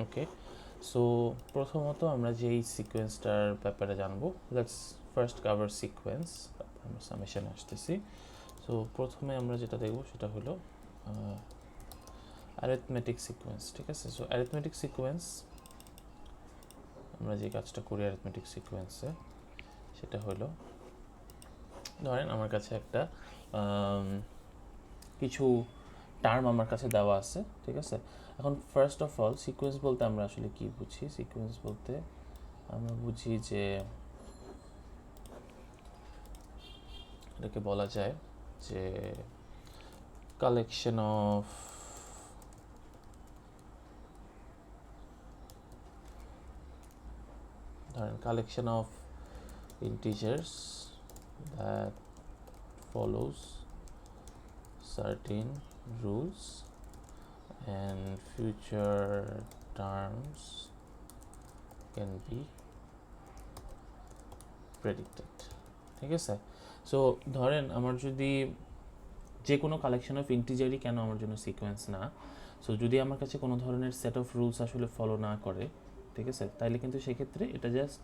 ওকে, so প্রথমত আমরা যেই সিকোয়েন্সটার ব্যাপারে জানবো, লেটস ফার্স্ট কাভার সিকোয়েন্স, তারপর আমরা সামেশনে আসতেছি। সো প্রথমে আমরা যেটা দেখব সেটা হলো অ্যারিথমেটিক সিকোয়েন্স। ঠিক আছে, সো অ্যারিথমেটিক সিকোয়েন্স, আমরা যে কাজটা করি অ্যারিথমেটিক সিকোয়েন্সে সেটা হলো, ধরেন আমার কাছে একটা কিছু টার্ম আমার কাছে দেওয়া আছে। ঠিক আছে, এখন ফার্স্ট অফ অল সিকোয়েন্স বলতে আমরা আসলে কি বুঝি? সিকোয়েন্স বলতে আমরা বুঝি যে এটাকে বলা যায় যে collection of collection of integers that follows certain rules and future terms can be predicted. ঠিক আছে, সো ধরেন আমার যদি যে কোনো কালেকশন অফ ইন্টিজারই কেন আমার জন্য সিকোয়েন্স না, সো যদি আমার কাছে কোনো ধরনের সেট অফ রুলস আসলে ফলো না করে, ঠিক আছে, তাইলে কিন্তু সেক্ষেত্রে এটা জাস্ট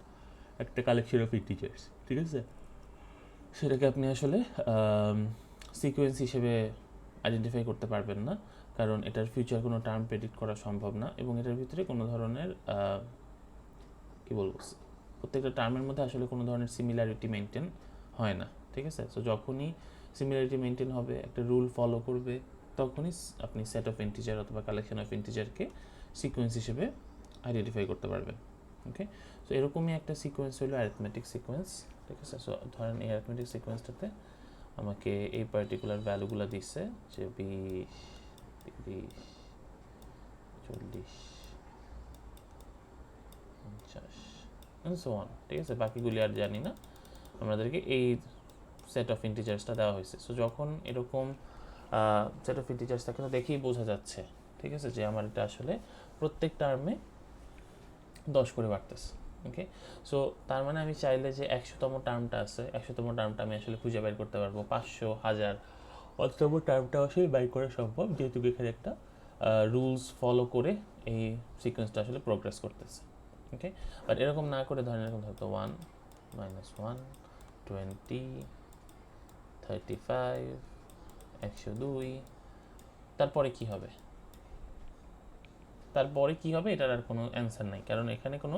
একটা কালেকশন অফ ইন্টিজার্স। ঠিক আছে, সেটাকে আপনি আসলে সিকোয়েন্স হিসেবে আইডেন্টিফাই করতে পারবেন না, কারণ এটার ফিউচার কোনো টার্ম প্রেডিক্ট করা সম্ভব না, এবং এটার ভিতরে কোনো ধরনের কী বলবো, প্রত্যেকটা টার্মের মধ্যে আসলে কোনো ধরনের সিমিলারিটি মেনটেন হয় না। ঠিক আছে, সো যখনই সিমিলারিটি মেনটেন হবে, একটা রুল ফলো করবে, তখনই আপনি সেট অফ ইন্টিজার অথবা কালেকশন অফ ইন্টিজারকে সিকোয়েন্স হিসেবে আইডেন্টিফাই করতে পারবেন। ওকে, সো এরকমই একটা সিকোয়েন্স হলো অ্যারিথমেটিক সিকোয়েন্স। ঠিক আছে, সো ধরেন এই অ্যারিথমেটিক সিকোয়েন্সটাতে আমাকে এই পার্টিকুলার ভ্যালুগুলো দিচ্ছে, যে 20, 30, 40, 50 and so on। ঠিক আছে, বাকিগুলি আর জানি না, আমাদেরকে এই সেট অফ ইন্টিজার্সটা দেওয়া হয়েছে। সো যখন এরকম সেট অফ ইন্টিজার্স থাকে তো দেখেই বোঝা যাচ্ছে, ঠিক আছে, যে আমার এটা আসলে প্রত্যেক টার্মে 10 করে বাড়তেছে। ওকে, সো তার মানে আমি চাইলে যে 100তম টার্মটা আছে, 100তম টার্মটা আমি আসলে খুঁজে বের করতে পারবো, 500, 1000, অততম টার্মটা আসলে বের করা সম্ভব, যেহেতু এখানে একটা রুলস ফলো করে এই সিকোয়েন্সটা আসলে প্রোগ্রেস করতেছে। ওকে, বাট এরকম না করে ধরেন এরকম থাকতো 1, -1, 20, 35, 102, তারপরে কি হবে? তারপরে কি হবে এটার আর কোনো অ্যান্সার নাই, কারণ এখানে কোনো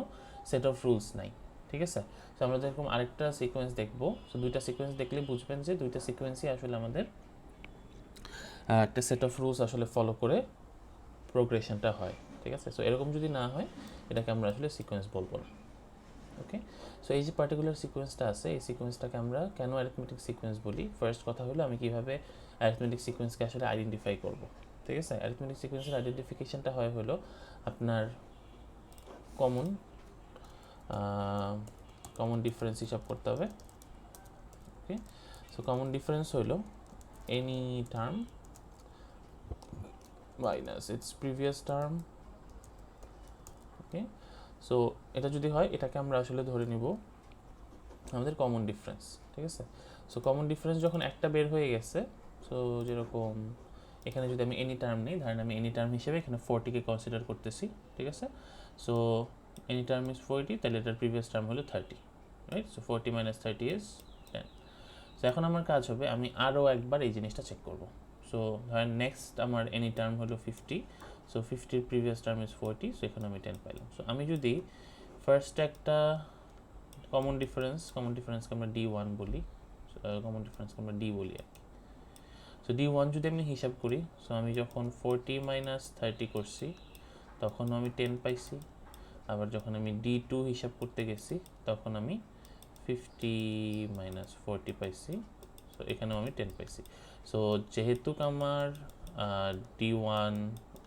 সেট অফ রুলস নাই। ঠিক আছে, তো আমরা যেরকম আরেকটা সিকোয়েন্স দেখবো, সো দুইটা সিকোয়েন্স দেখলে বুঝবেন যে দুইটা সিকোয়েন্সই আসলে আমাদের একটা সেট অফ রুলস আসলে ফলো করে প্রোগ্রেশনটা হয়। ঠিক আছে, সো এরকম যদি না হয় এটাকে আমরা আসলে সিকোয়েন্স বলবো না। ওকে, সো এই যে পার্টিকুলার সিকোয়েন্সটা আছে, এই সিকোয়েন্সটাকে আমরা কেন অ্যারিথমেটিক সিকোয়েন্স বলি? ফার্স্ট কথা হলো আমি কীভাবে অ্যারিথমেটিক সিকোয়েন্সকে আসলে আইডেন্টিফাই করব। ঠিক আছে, অ্যারিথমেটিক সিকোয়েন্সের আইডেন্টিফিকেশনটা হয় হলো আপনার কমন ডিফারেন্স হিসাব করতে হবে। ওকে, সো কমন ডিফারেন্স হলো any term minus it's previous term. Okay, so এটা যদি হয় এটাকে আমরা আসলে ধরে নিব আমাদের কমন ডিফারেন্স। ঠিক আছে, সো কমন ডিফারেন্স যখন একটা বের হয়ে গেছে, সো যেরকম এখানে যদি আমি এনি টার্ম নিই, ধরেন আমি এনি টার্ম হিসেবে এখানে 40কে কনসিডার করতেছি। ঠিক আছে, সো এনি টার্ম ইজ 40, তাহলে এটার প্রিভিয়াস টার্ম হলো 30, রাইট? So 40 - 30 is 10। সো এখন আমার কাজ হবে আমি আরও একবার এই জিনিসটা চেক করব। সো ধরেন নেক্সট আমার এনি টার্ম হলো 50, সো 50-র প্রিভিয়াস টার্ম ইজ 40, সো এখানে আমি 10 পাইলাম। সো আমি যদি ফার্স্ট একটা কমন ডিফারেন্সকে আমরা D1 বলি, কমন ডিফারেন্সকে আমরা D বলি আর কি। সো D1 যদি আমি হিসাব করি, সো আমি যখন 40 - 30 করছি তখন আমি 10 পাইছি, আবার যখন আমি D2 হিসাব করতে গেছি তখন আমি 50 - 40 পাইছি, সো এখানেও আমি 10 পাইছি। সো যেহেতু আমার D1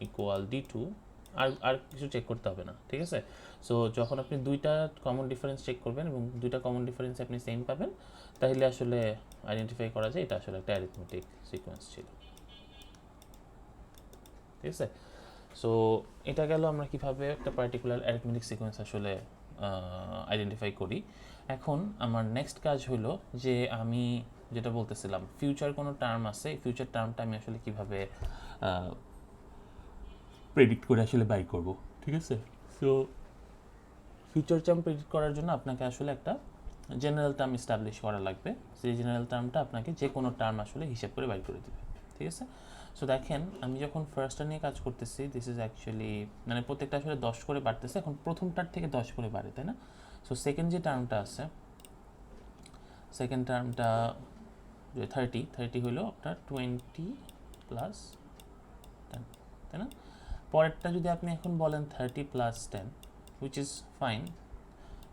ইকুয়াল D2, আর কিছু চেক করতে হবে না। ঠিক আছে, সো যখন আপনি দুইটা কমন ডিফারেন্স চেক করবেন এবং দুইটা কমন ডিফারেন্স আপনি সেম পাবেন, তাহলে আসলে আইডেন্টিফাই করা যায় এটা আসলে একটা অ্যারিথমেটিক সিকোয়েন্স ছিল। ঠিক আছে, সো এটা গেল আমরা কিভাবে একটা পার্টিকুলার অ্যারিথমেটিক সিকোয়েন্স আসলে আইডেন্টিফাই করি। এখন আমার নেক্সট কাজ হলো যে আমি যেটা বলতেছিলাম, ফিউচার কোনো টার্ম আছে, ফিউচার টার্মটা আমি আসলে কিভাবে প্রেডিক্ট করে আসলে বাই করব। ঠিক ঠিক আছে? সো ফিউচার টার্ম প্রেডিক্ট করার জন্য আপনাকে আসলে একটা জেনারেল টার্ম এস্টাবলিশ করা লাগবে, সেই জেনারেল টার্মটা আপনাকে যে কোনো টার্ম আসলে হিসাব করে বাইর করে দেবে। ঠিক আছে? সো দেখেন আমি যখন ফার্স্টটা নিয়ে কাজ করতেছি, দিস ইজ অ্যাকচুয়ালি মানে প্রত্যেকটা আসলে 10 করে বাড়তেছে, এখন প্রথমটার থেকে 10 করে বাড়ে, তাই না? সো সেকেন্ড যে টার্মটা আছে, সেকেন্ড টার্মটা যে 30 হলো আপনার 20 প্লাস 10, তাই না? পরেরটা যদি আপনি এখন বলেন 30 প্লাস 10, হুইচ ইজ ফাইন,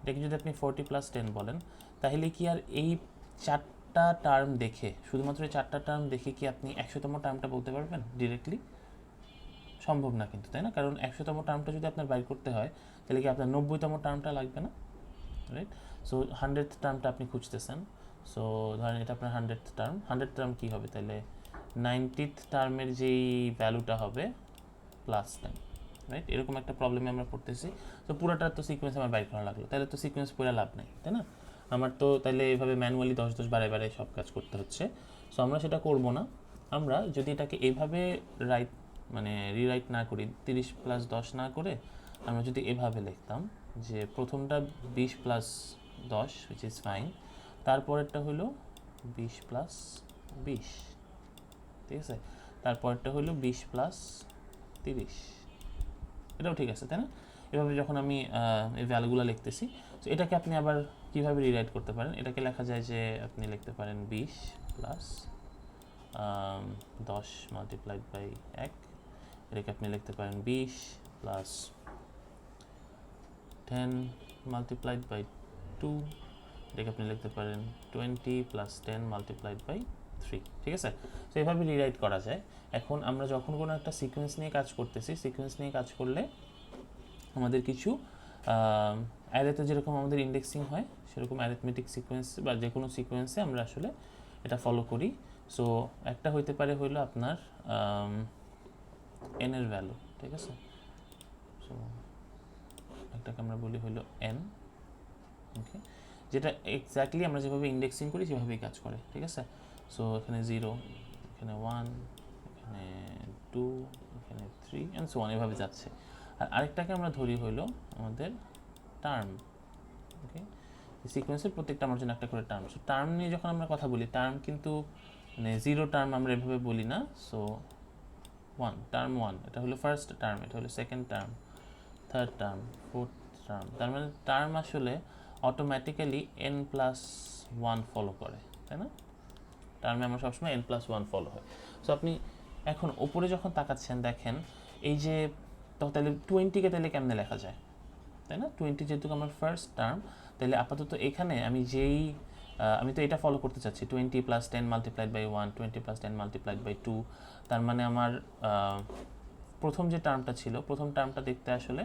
এটাকে যদি আপনি 40 প্লাস 10 বলেন, তাহলে কি আর এই চারটা টার্ম দেখে, শুধুমাত্র এই চারটা টার্ম দেখে কি আপনি 100তম টার্মটা বলতে পারবেন ডিরেক্টলি? সম্ভব না কিন্তু, তাই না? কারণ 100তম টার্মটা যদি আপনার বাইর করতে হয়, তাহলে কি আপনার 90তম টার্মটা লাগবে না, রাইট? সো 100th টার্মটা আপনি খুঁজতেছেন, সো ধরেন এটা আপনার 100th টার্ম। 100th টার্ম কী হবে তাহলে? 90th টার্মের যেই ভ্যালুটা হবে প্লাস 10, রাইট? এরকম একটা প্রবলেমে আমরা পড়তেছি। তো পুরোটার তো সিকোয়েন্স আমার বাইর করা লাগলো, তাহলে তো সিকোয়েন্স পুরো লাভ নেই, তাই না? আমার তো তাহলে এভাবে ম্যানুয়ালি 10 বারে বারে সব কাজ করতে হচ্ছে। সো আমরা সেটা করব না। আমরা যদি এটাকে এভাবে মানে রিরাইট না করি, 30 প্লাস 10 না করে আমরা যদি এভাবে লিখতাম যে প্রথমটা 20 প্লাস 10, হুইচ ইজ ফাইন, তারপরেরটা হলো 20 প্লাস 20, ঠিক আছে? তারপরেরটা হলো 20 প্লাস 30, এটাও ঠিক আছে, তাই না? এভাবে যখন আমি এই ভ্যালুগুলো লিখতেছি, তো এটাকে আপনি আবার কীভাবে রিরাইট করতে পারেন? এটাকে লেখা যায় যে আপনি লিখতে পারেন 20 প্লাস 10 মাল্টিপ্লাইড বাই 1, এটাকে আপনি লিখতে পারেন 20 প্লাস 10 মাল্টিপ্লাইড বাই 2, এটাকে আপনি লিখতে পারেন 20 প্লাস 10 মাল্টিপ্লাইড বাই 3, ঠিক আছে? তো এভাবে রিরাইট করা যায়। এখন আমরা যখন কোনো একটা সিকোয়েন্স নিয়ে কাজ করতেছি, সিকোয়েন্স নিয়ে কাজ করলে আমাদের কিছু অ্যারেতে যেরকম আমাদের ইন্ডেক্সিং হয়, সেরকম অ্যারিথমেটিক সিকোয়েন্স বা যে কোনো সিকোয়েন্সে আমরা আসলে এটা ফলো করি। সো একটা হইতে পারে হইলো আপনার এন এর ভ্যালু, ঠিক আছে? সো একটাকে আমরা বলি হইলো এন, ওকে, যেটা এক্স্যাক্টলি আমরা যেভাবে ইন্ডেক্সিং করি সেভাবেই কাজ করে, ঠিক আছে? সো এখানে 0, এখানে 1, এখানে 2, এখানে 3 অ্যান্ড সো অন, এভাবে যাচ্ছে। আর আরেকটাকে আমরা ধরি হইলো আমাদের টার্ম, ওকে? সিকোয়েন্সের প্রত্যেকটা আমার জন্য একটা করে টার্ম। সো টার্ম নিয়ে যখন আমরা কথা বলি, টার্ম কিন্তু মানে 0 টার্ম আমরা এভাবে বলি না। সো 1, টার্ম 1, এটা হলো ফার্স্ট টার্ম, এটা হলো second term, third term, fourth term. তার মানে টার্ম আসলে অটোমেটিক্যালি n প্লাস 1 ফলো করে, তাই না? টার্মে আমার সবসময় n প্লাস 1 ফলো হয়। সো আপনি এখন ওপরে যখন তাকাচ্ছেন দেখেন এই যে, তাহলে 20কে তাহলে কেমনে লেখা যায়, তাই না? 20 যেহেতু আমার ফার্স্ট টার্ম, তাহলে আপাতত এখানে আমি আমি তো এটা ফলো করতে চাচ্ছি 20 plus 10 multiplied by 1, 20 plus 10 multiplied by 2। তার মানে আমার প্রথম যে টার্মটা ছিল, প্রথম টার্মটা দেখতে আসলে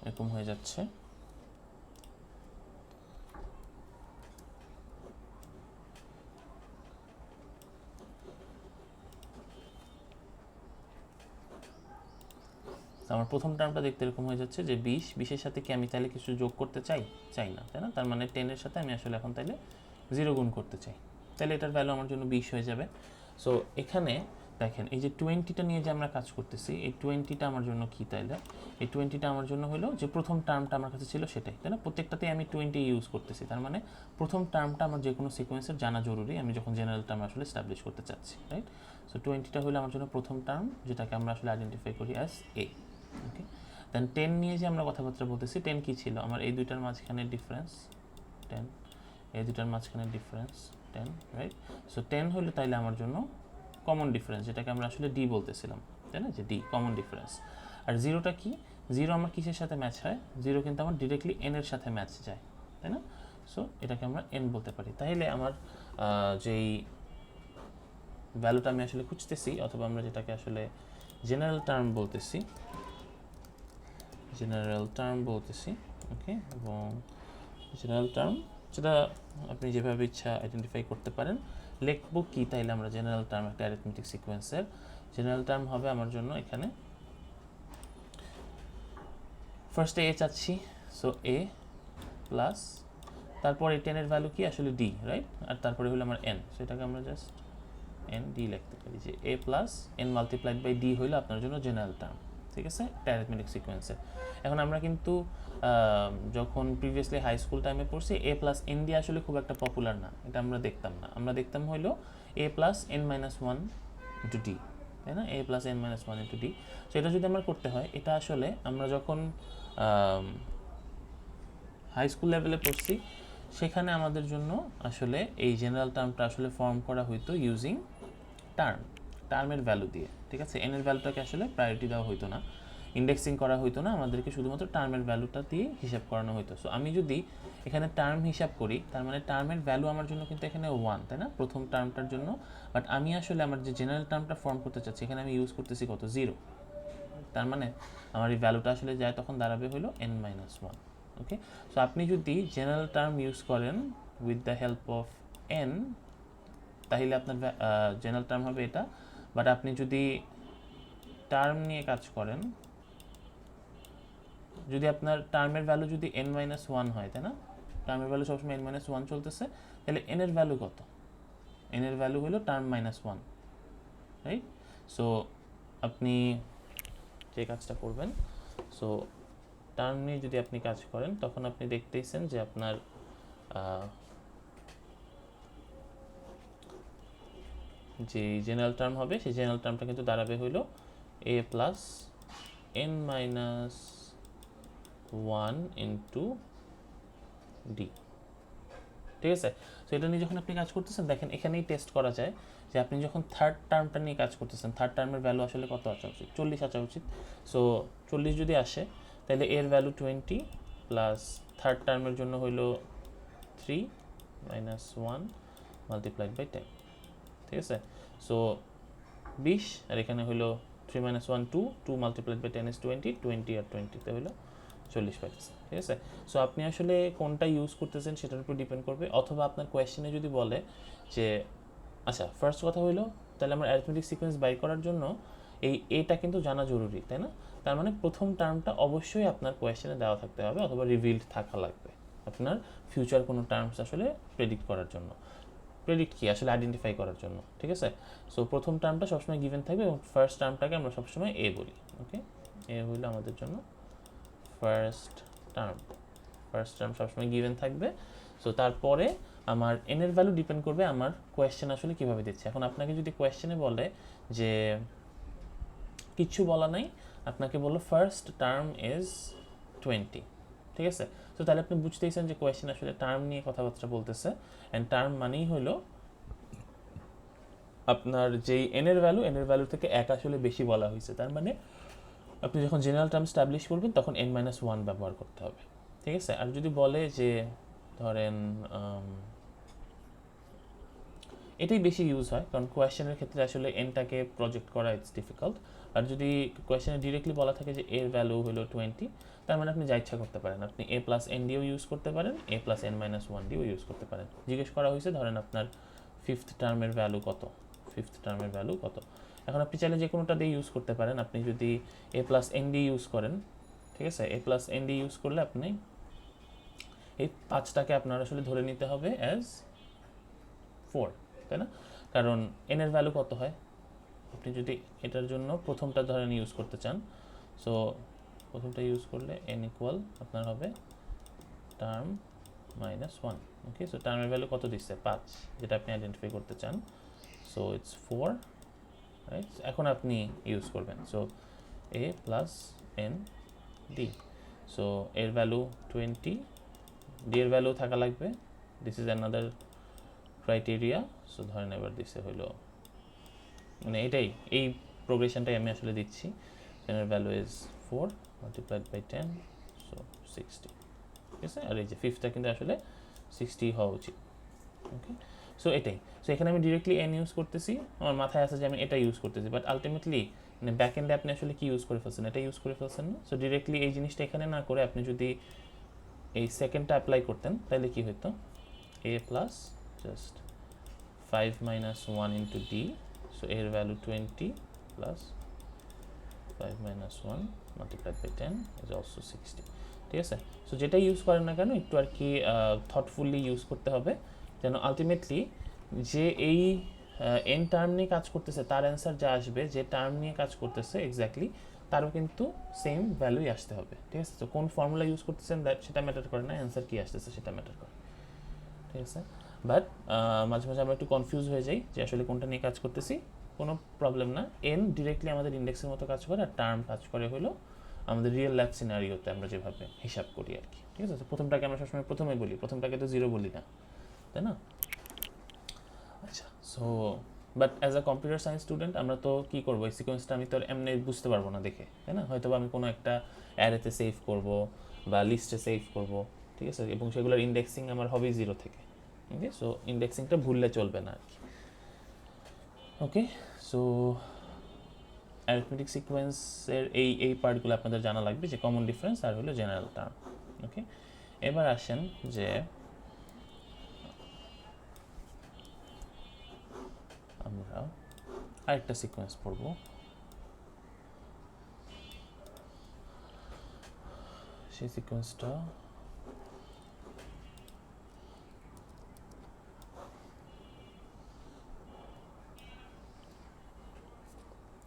এরকম হয়ে যাচ্ছে। আমার প্রথম টার্মটা দেখতে এরকম হয়ে যাচ্ছে যে 20-এর সাথে কি আমি তাহলে কিছু যোগ করতে চাই না, তাই না? তার মানে 10 এর সাথে আমি আসলে এখন তাহলে 0 গুণ করতে চাই, তাহলে এটার ভ্যালু আমার জন্য 20 হয়ে যাবে। সো এখানে দেখেন এই যে 20টা নিয়ে যে আমরা কাজ করতেছি, এই 20টা আমার জন্য কি তাইলে? এই 20টা আমার জন্য হলো যে প্রথম টার্মটা আমার কাছে ছিল সেটাই, তাই না? প্রত্যেকটাতেই আমি 20 ইউজ করতেছি, তার মানে প্রথম টার্মটা আমার যে কোনো সিকোয়েন্সের জানা জরুরি, আমি যখন জেনারেল টার্ম আসলে এস্টাবলিশ করতে চাচ্ছি, রাইট? সো 20টা হলো আমার জন্য প্রথম টার্ম, যেটাকে আমরা আসলে আইডেন্টিফাই করি অ্যাজ এ, ওকে? দেন 10 নিয়ে যে আমরা কথাবার্তা বলতেছি, 10 কি ছিল? আমার এই দুইটার মাঝখানে ডিফারেন্স 10, এই দুইটার মাঝখানে ডিফারেন্স 10, রাইট? সো 10 হলো তাইলে আমার জন্য কমন ডিফারেন্স, যেটাকে আমরা আসলে ডি বলতেছিলাম, তাই না? যে ডি কমন ডিফারেন্স। আর 0টা কি? 0 আমার কিসের সাথে ম্যাচ হয়? 0 কিন্তু আমার ডিরেক্টলি এন এর সাথে ম্যাচ যায়, তাই না? সো এটাকে আমরা এন বলতে পারি। তাহলে আমার যেই ভ্যালুটা আমি আসলে খুঁজতেছি, অথবা আমরা যেটাকে আসলে জেনারেল টার্ম বলতেছি, ওকে? এবং জেনারেল টার্ম যেটা আপনি যেভাবে ইচ্ছা আইডেন্টিফাই করতে পারেন। লিখবো কি তাইলে আমরা জেনারেল টার্ম একটা অ্যারিথমেটিক সিকোয়েন্সের? জেনারেল টার্ম হবে আমার জন্য এখানে ফার্স্টে এ চাচ্ছি, সো এ প্লাস, তারপর এই 10 এর ভ্যালু কি আসলে ডি, রাইট? আর তারপরে হলো আমার এন, সেটাকে আমরা জাস্ট এন ডি লিখতে পারি, যে a plus n multiplied by d হইলো আপনার জন্য জেনারেল টার্ম, ঠিক আছে, একটা অ্যারিথমেটিক সিকোয়েন্সে। এখন আমরা কিন্তু যখন প্রিভিয়াসলি হাই স্কুল টাইমে পড়ছি এ প্লাস এন দিয়ে আসলে খুব একটা পপুলার না, এটা আমরা দেখতাম না। আমরা দেখতাম হইলো a plus n minus one into d, তাই না, a plus n minus one into d. So এটা যদি আমরা করতে হয়, এটা আসলে আমরা যখন হাই স্কুল লেভেলে পড়ছি সেখানে আমাদের জন্য আসলে এই জেনারেল টার্মটা আসলে ফর্ম করা হইতো ইউজিং টার্মের ভ্যালু দিয়ে, ঠিক আছে। এনের ভ্যালুটাকে আসলে প্রায়োরিটি দেওয়া হইতো না, ইন্ডেক্সিং করা হইতো না, আমাদেরকে শুধুমাত্র টার্মের ভ্যালুটা দিয়ে হিসাব করানো হইতো। সো আমি যদি এখানে টার্ম হিসাব করি, তার মানে টার্মের ভ্যালু আমার জন্য কিন্তু এখানে 1, তাই না, প্রথম টার্মটার জন্য। বাট আমি আসলে আমার যে জেনারেল টার্মটা ফর্ম করতে চাচ্ছি এখানে আমি ইউজ করতেছি কত, 0। তার মানে আমার এই ভ্যালুটা আসলে যায় তখন দাঁড়াবে হলো n-1। ওকে, সো আপনি যদি জেনারেল টার্ম ইউজ করেন with the help of n, তাহলে আপনার জেনারেল টার্ম হবে এটা। বাট আপনি যদি টার্ম নিয়ে কাজ করেন, যদি আপনার টার্মের ভ্যালু যদি n-1 হয়, তাই না, টার্মের ভ্যালু সবসময় n-1 চলতেছে, তাহলে n এর ভ্যালু কত, n এর ভ্যালু হলো টার্ম -1, রাইট। সো আপনি যে কাজটা করবেন, সো টার্ম নিয়ে যদি আপনি কাজ করেন তখন আপনি দেখতেইছেন যে আপনার যে জেনারেল টার্ম হবে সেই জেনারেল টার্মটা কিন্তু দাঁড়াবে হইল a plus n-1 into D, ঠিক আছে। সো এটা নিয়ে যখন আপনি কাজ করতেছেন, দেখেন এখানেই টেস্ট করা যায় যে আপনি যখন থার্ড টার্মটা নিয়ে কাজ করতেছেন, থার্ড টার্মের ভ্যালু আসলে কত আসা উচিত, 40 আসা উচিত। সো 40 যদি আসে তাহলে এর ভ্যালু 20 প্লাস থার্ড টার্মের জন্য হইল 3 - 1 মাল্টিপ্লাইড বাই 10, ঠিক আছে। সো 20, আর এখানে হইলো 3 - 1 2, 2 মাল্টিপ্লাইড বাই 10 ইজ 20, 20 আর 20তে হইলো 40 পাইতেছে, ঠিক আছে। সো আপনি আসলে কোনটা ইউজ করতেছেন সেটার উপর ডিপেন্ড করবে। অথবা আপনার কোয়েশ্চেনে যদি বলে যে আচ্ছা, ফার্স্ট কথা হইলো তাহলে আমার অ্যারিথমেটিক সিকোয়েন্স বাই করার জন্য এই এটা কিন্তু জানা জরুরি, তাই না। তার মানে প্রথম টার্মটা অবশ্যই আপনার কোয়েশ্চেনে দেওয়া থাকতে হবে অথবা রিভিলড থাকা লাগবে আপনার ফিউচার কোনো টার্মস আসলে প্রেডিক্ট করার জন্য। প্রেডিক্ট কি আসলে আইডেন্টিফাই করার জন্য, ঠিক আছে। সো প্রথম টার্মটা সবসময় গিভেন থাকবে এবং ফার্স্ট টার্মটাকে আমরা সবসময় এ বলি। ওকে, এ হইলো আমাদের জন্য ফার্স্ট টার্ম সবসময় গিভেন থাকবে। সো তারপরে আমার এন এর ভ্যালু ডিপেন্ড করবে আমার কোয়েশ্চেন আসলে কীভাবে দিচ্ছে। এখন আপনাকে যদি কোয়েশ্চেনে বলে যে কিচ্ছু বলা নাই, আপনাকে বললো ফার্স্ট টার্ম ইজ 20, ঠিক আছে। তো তাহলে আপনি বুঝতেইছেন যে কোয়েশ্চেন আসলে টার্ম নিয়ে কথাবার্তা বলতেছে। অ্যান্ড টার্ম মানেই হলো আপনার যেই এন এর ভ্যালু থেকে 1 আসলে বেশি বলা হয়েছে। তার মানে আপনি যখন জেনারেল টার্ম স্টাবলিশ করবেন তখন n-1 ব্যবহার করতে হবে, ঠিক আছে। আর যদি বলে যে ধরেন এটাই বেশি ইউজ হয়, কারণ কোয়েশ্চেনের ক্ষেত্রে আসলে এনটাকে প্রজেক্ট করা ইটস ডিফিকাল্ট। আর যদি কোয়েশ্চেনে ডিরেক্টলি বলা থাকে যে এর ভ্যালু হলো 20, তার মানে আপনি যা ইচ্ছা করতে পারেন, আপনি a প্লাস n দিয়েও ইউজ করতে পারেন, a প্লাস n-1 দিয়েও ইউজ করতে পারেন। জিজ্ঞেস করা হয়েছে ধরেন আপনার ফিফথ টার্মের ভ্যালু কত, এখন আপনি চাইলে যে কোনোটা দিয়ে ইউজ করতে পারেন। আপনি যদি a প্লাস n দিয়ে ইউজ করেন, ঠিক আছে, a প্লাস n দিয়ে ইউজ করলে আপনি এই 5টাকে আপনার আসলে ধরে নিতে হবে অ্যাজ 4, তাই না, কারণ n এর ভ্যালু কত হয়। আপনি যদি এটার জন্য প্রথমটা ধরেন ইউজ করতে চান, সো প্রথমটা ইউজ করলে n ইকুয়াল আপনার হবে টার্ম -1। ওকে, সো টার্মের ভ্যালু কত দিচ্ছে, 5, যেটা আপনি আইডেন্টিফাই করতে চান। So it's 4, right. এখন আপনি ইউজ করবেন so a plus n d, so এর ভ্যালু 20, d এর ভ্যালু থাকা লাগবে, this is another criteria. So ধরেন এবার দিচ্ছে হলো মানে এটাই, এই প্রোগ্রেশনটাই আমি আসলে দিচ্ছি। এর value is 4 multiplied by 10, so 60, ঠিক আছে। আর এই যে ফিফথটা কিন্তু আসলে 60 হওয়া উচিত। ওকে, সো এটাই। সো এখানে আমি ডিরেক্টলি n ইউজ করতেছি, আমার মাথায় আছে যে আমি এটা ইউজ করতেছি, বাট আলটিমেটলি মানে ব্যাক এন্ডে আপনি আসলে কি ইউজ করে ফেলছেন, এটা ইউজ করে ফেলছেন না। সো ডিরেক্টলি এই জিনিসটা এখানে না করে আপনি যদি এই সেকেন্ডটা অ্যাপ্লাই করতেন তাহলে কি হতো, a plus just 5 - 1 into d, so এর value 20 plus 5 - 1 multiplied by 10 is also 60, ঠিক আছে। সো যেটা ইউজ করেন না কেন একটু আর কি থটফুলি ইউজ করতে হবে, যেন আলটিমেটলি যে এই এন টার্ম নিয়ে কাজ করতেছে তার অ্যান্সার যা আসবে, যে টার্ম নিয়ে কাজ করতেছে এক্স্যাক্টলি তারও কিন্তু সেম ভ্যালুই আসতে হবে, ঠিক আছে? তো কোন ফর্মুলা ইউজ করতেছেন সেটা ম্যাটার করে না, অ্যান্সার কী আসতেছে সেটা ম্যাটার করে, ঠিক আছে? বাট মাঝে মাঝে আমরা একটু কনফিউজ হয়ে যাই যে আসলে কোনটা নিয়ে কাজ করতেছি। কোনো প্রবলেম না, এন ডিরেক্টলি আমাদের ইন্ডেক্সের মতো কাজ করে, আর টার্ম কাজ করে হলো আমাদের রিয়েল লাইফ সিনারিওতে আমরা যেভাবে হিসাব করি আর কি, ঠিক আছে? তো প্রথমটাকে আমরা সবসময় প্রথমে বলি, প্রথমটাকে তো জিরো বলি না, তাই না? আচ্ছা, so but as a computer science student আমরা তো কী করবো, এই সিকোয়েন্সটা আমি তো এমনি বুঝতে পারবো না দেখে, তাই না? হয়তো আমি কোনো একটা অ্যারেতে সেভ করব বা লিস্টে সেভ করব, ঠিক আছে? এবং সেগুলোর ইন্ডেক্সিং আমার হবেই জিরো থেকে, ওকে? সো ইন্ডেক্সিংটা ভুললে চলবে না আর কি, ওকে? সো অ্যারিথমেটিক সিকোয়েন্সের এই পার্টগুলো আপনাদের জানা লাগবে, যে কমন ডিফারেন্স আর হলো জেনারেল টার্ম, ওকে? এবার আসেন যে আমরা আরেকটা সিকোয়েন্স পড়ব, সেই সিকোয়েন্সটা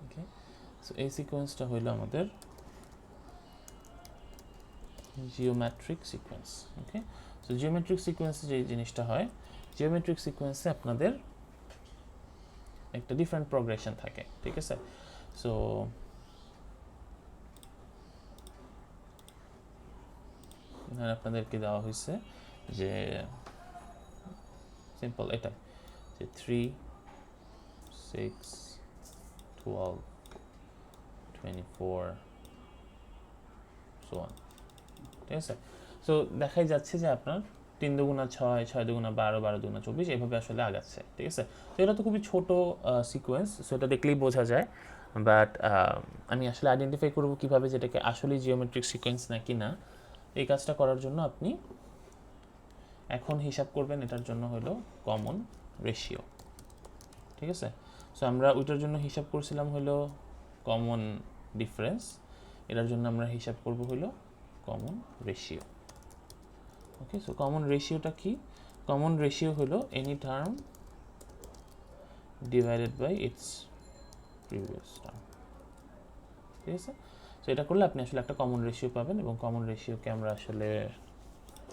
ওকে। সো এই সিকোয়েন্সটা হইলো আমাদের জিওমেট্রিক সিকোয়েন্স, ওকে? সো জিওমেট্রিক সিকোয়েন্সে যে জিনিসটা হয়, জিওমেট্রিক সিকোয়েন্সে আপনাদের একটা ডিফারেন্ট প্রোগ্রেশন থাকে, ঠিক আছে? সো এখানে আপনাদেরকে দেওয়া হয়েছে যে সিম্পল এটা, যে 3, 6, 12, 24 সো অন, ঠিক আছে? সো দেখাই যাচ্ছে যে আপনার 3 দুগুণা 6, 6 দুগুণা 12, 12 দুগুণা 24 এভাবে আসলে আগাচ্ছে, ঠিক আছে? তো এটা তো খুবই ছোট সিকোয়েন্স, সো এটা দেখলেই বোঝা যায়, বাট আমি আসলে আইডেন্টিফাই করবো কীভাবে যেটাকে আসলে জিওমেট্রিক সিকোয়েন্স নাকি না, এই কাজটা করার জন্য আপনি এখন হিসাব করবেন এটার জন্য হলো কমন রেশিও, ঠিক আছে? সো আমরা ওইটার জন্য হিসাব করছিলাম হলো কমন ডিফারেন্স, এটার জন্য আমরা হিসাব করব হলো common ratio, okay? So common রেশিওটা কি? কমন রেশিও হলো any term divided by its previous term, ঠিক আছে? সো এটা করলে আপনি আসলে একটা কমন রেশিও পাবেন, এবং কমন রেশিওকে আমরা আসলে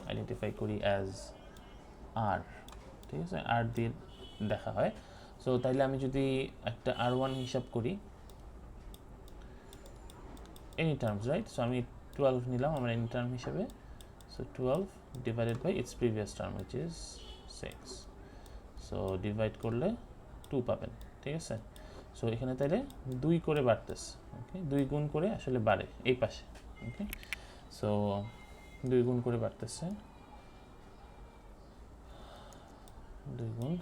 আইডেন্টিফাই করি অ্যাজ আর, ঠিক আছে? আর দিয়ে দেখা হয়। সো তাইলে আমি যদি একটা R1 হিসাব করি, এনি টার্মস, রাইট? সো আমি 12 নিলাম আমার এনি টার্ম হিসেবে, so 12 divided by its previous term which is 6, so divide করলে 2 পাবেন, ঠিক আছে? সো এখানে তাইলে 2 করে বাড়তেছে, ওকে? 2 গুণ করে আসলে বাড়ে এই পাশে, ওকে? সো 2 গুণ করে বাড়তেছে, 2 গুণ,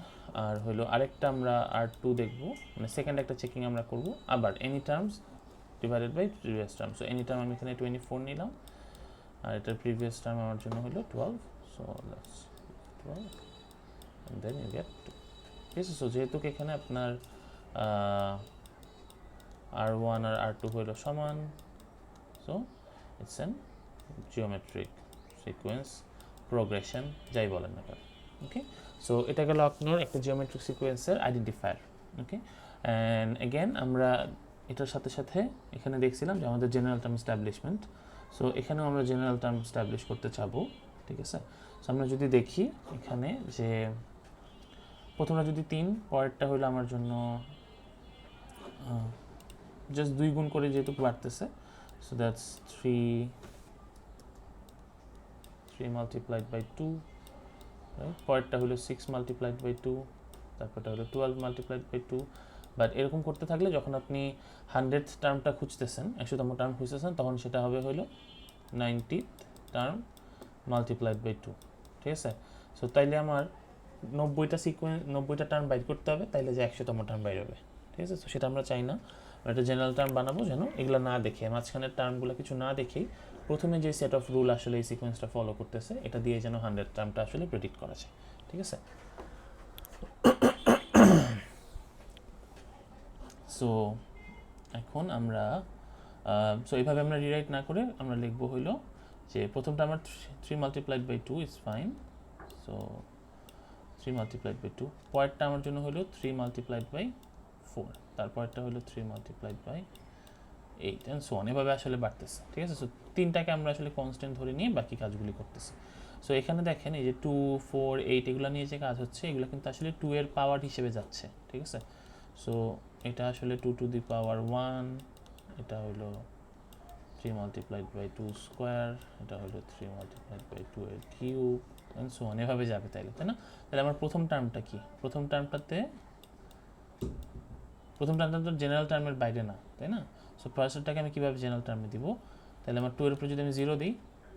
আর হলো আরেকটা আমরা R2 দেখব, মানে সেকেন্ড একটা চেকিং আমরা করব, আবার any terms divided by previous term. So any term আমি এখানে 24 নিলাম, আর এটার প্রিভিয়াস টার্ম আমার জন্য হলো 12, so that's 12 and then you get 2, ঠিক আছে? সো যেহেতু এখানে আপনার R1 আর R2 হলো সমান, so it's an geometric sequence, progression, যাই বলেন না কেন, ওকে? সো এটা গেল আপনার একটা জিওমেট্রিক সিকোয়েন্সের আইডেন্টিফায়ার, ওকে? অ্যান্ড এগেন আমরা এটার সাথে সাথে এখানে দেখছিলাম যে আমাদের জেনারেল টার্ম এস্টাবলিশমেন্ট, সো এখানেও আমরা জেনারেল টার্ম এস্টাবলিশ করতে চাবো, ঠিক আছে? সো আমরা যদি দেখি এখানে যে প্রথমটা যদি 3, পরেরটা হলো আমার জন্য জাস্ট 2 গুণ করে যেহেতু বাড়তেছে, so that's 3 multiplied by 2, right? পরেরটা হলো 6 মাল্টিপ্লাইড বাই 2, তারপরটা হলো 12 মাল্টিপ্লাইড বাই 2, বাট এরকম করতে থাকলে যখন আপনি 100th টার্মটা খুঁজতেছেন, 100তম টার্ম খুঁজতেছেন, তখন সেটা হবে হলো 90th টার্ম মাল্টিপ্লাইড বাই 2, ঠিক আছে? সো তাইলে আমার 90টা টার্ম বাইর করতে হবে, তাইলে যে 100তম টার্ম বাইর হবে, ঠিক আছে? সো সেটা আমরা চাই না, একটা জেনারেল টার্ম বানাবো যেন এগুলো না দেখে, মাঝখানের টার্মগুলো কিছু না দেখেই প্রথমে যে সেট অফ রুল আসলে এই সিকোয়েন্সটা ফলো করতেছে এটা দিয়ে যেন 100 টার্মটা আসলে প্রেডিক্ট করা যায়, ঠিক আছে? সো এখন আমরা সো এইভাবে আমরা রিরাইট না করে আমরা লিখবো হইলো যে প্রথমটা আমার 3 multiplied by 2 is fine, so 3 multiplied by 2, পরেরটা আমার জন্য হলো 3 মাল্টিপ্লাইড বাই 4, তারপরটা হলো 3 multiplied by 8 and so on, এভাবে আসলে বাড়তেছে, ঠিক আছে। সো তিনটাকে আমরা আসলে কনস্ট্যান্ট ধরে নিয়ে বাকি কাজগুলি করতেছি। সো এখানে দেখেন এই যে 2 4 8 এগুলো নিয়ে যে কাজ হচ্ছে, এগুলো কিন্তু আসলে 2 এর পাওয়ার হিসেবে যাচ্ছে, ঠিক আছে। সো এটা আসলে 2 টু দি পাওয়ার 1, এটা হলো 3 মাল্টিপ্লাইড বাই 2 স্কোয়ার, এটা হলো 3 মাল্টিপ্লাইড বাই 2 এর কিউব অ্যান্ড সো অন, এভাবে যাবে তাইলে, তাই না। তাহলে আমার প্রথম টার্মটা কি, প্রথম টার্মটা তো জেনারেল টার্মের বাইরে না, তাই না। সো ফার্স্টটাকে আমি কীভাবে জেনারেল টার্মে দিব, তাহলে আমার 2 এর উপরে যদি আমি 0 দিই,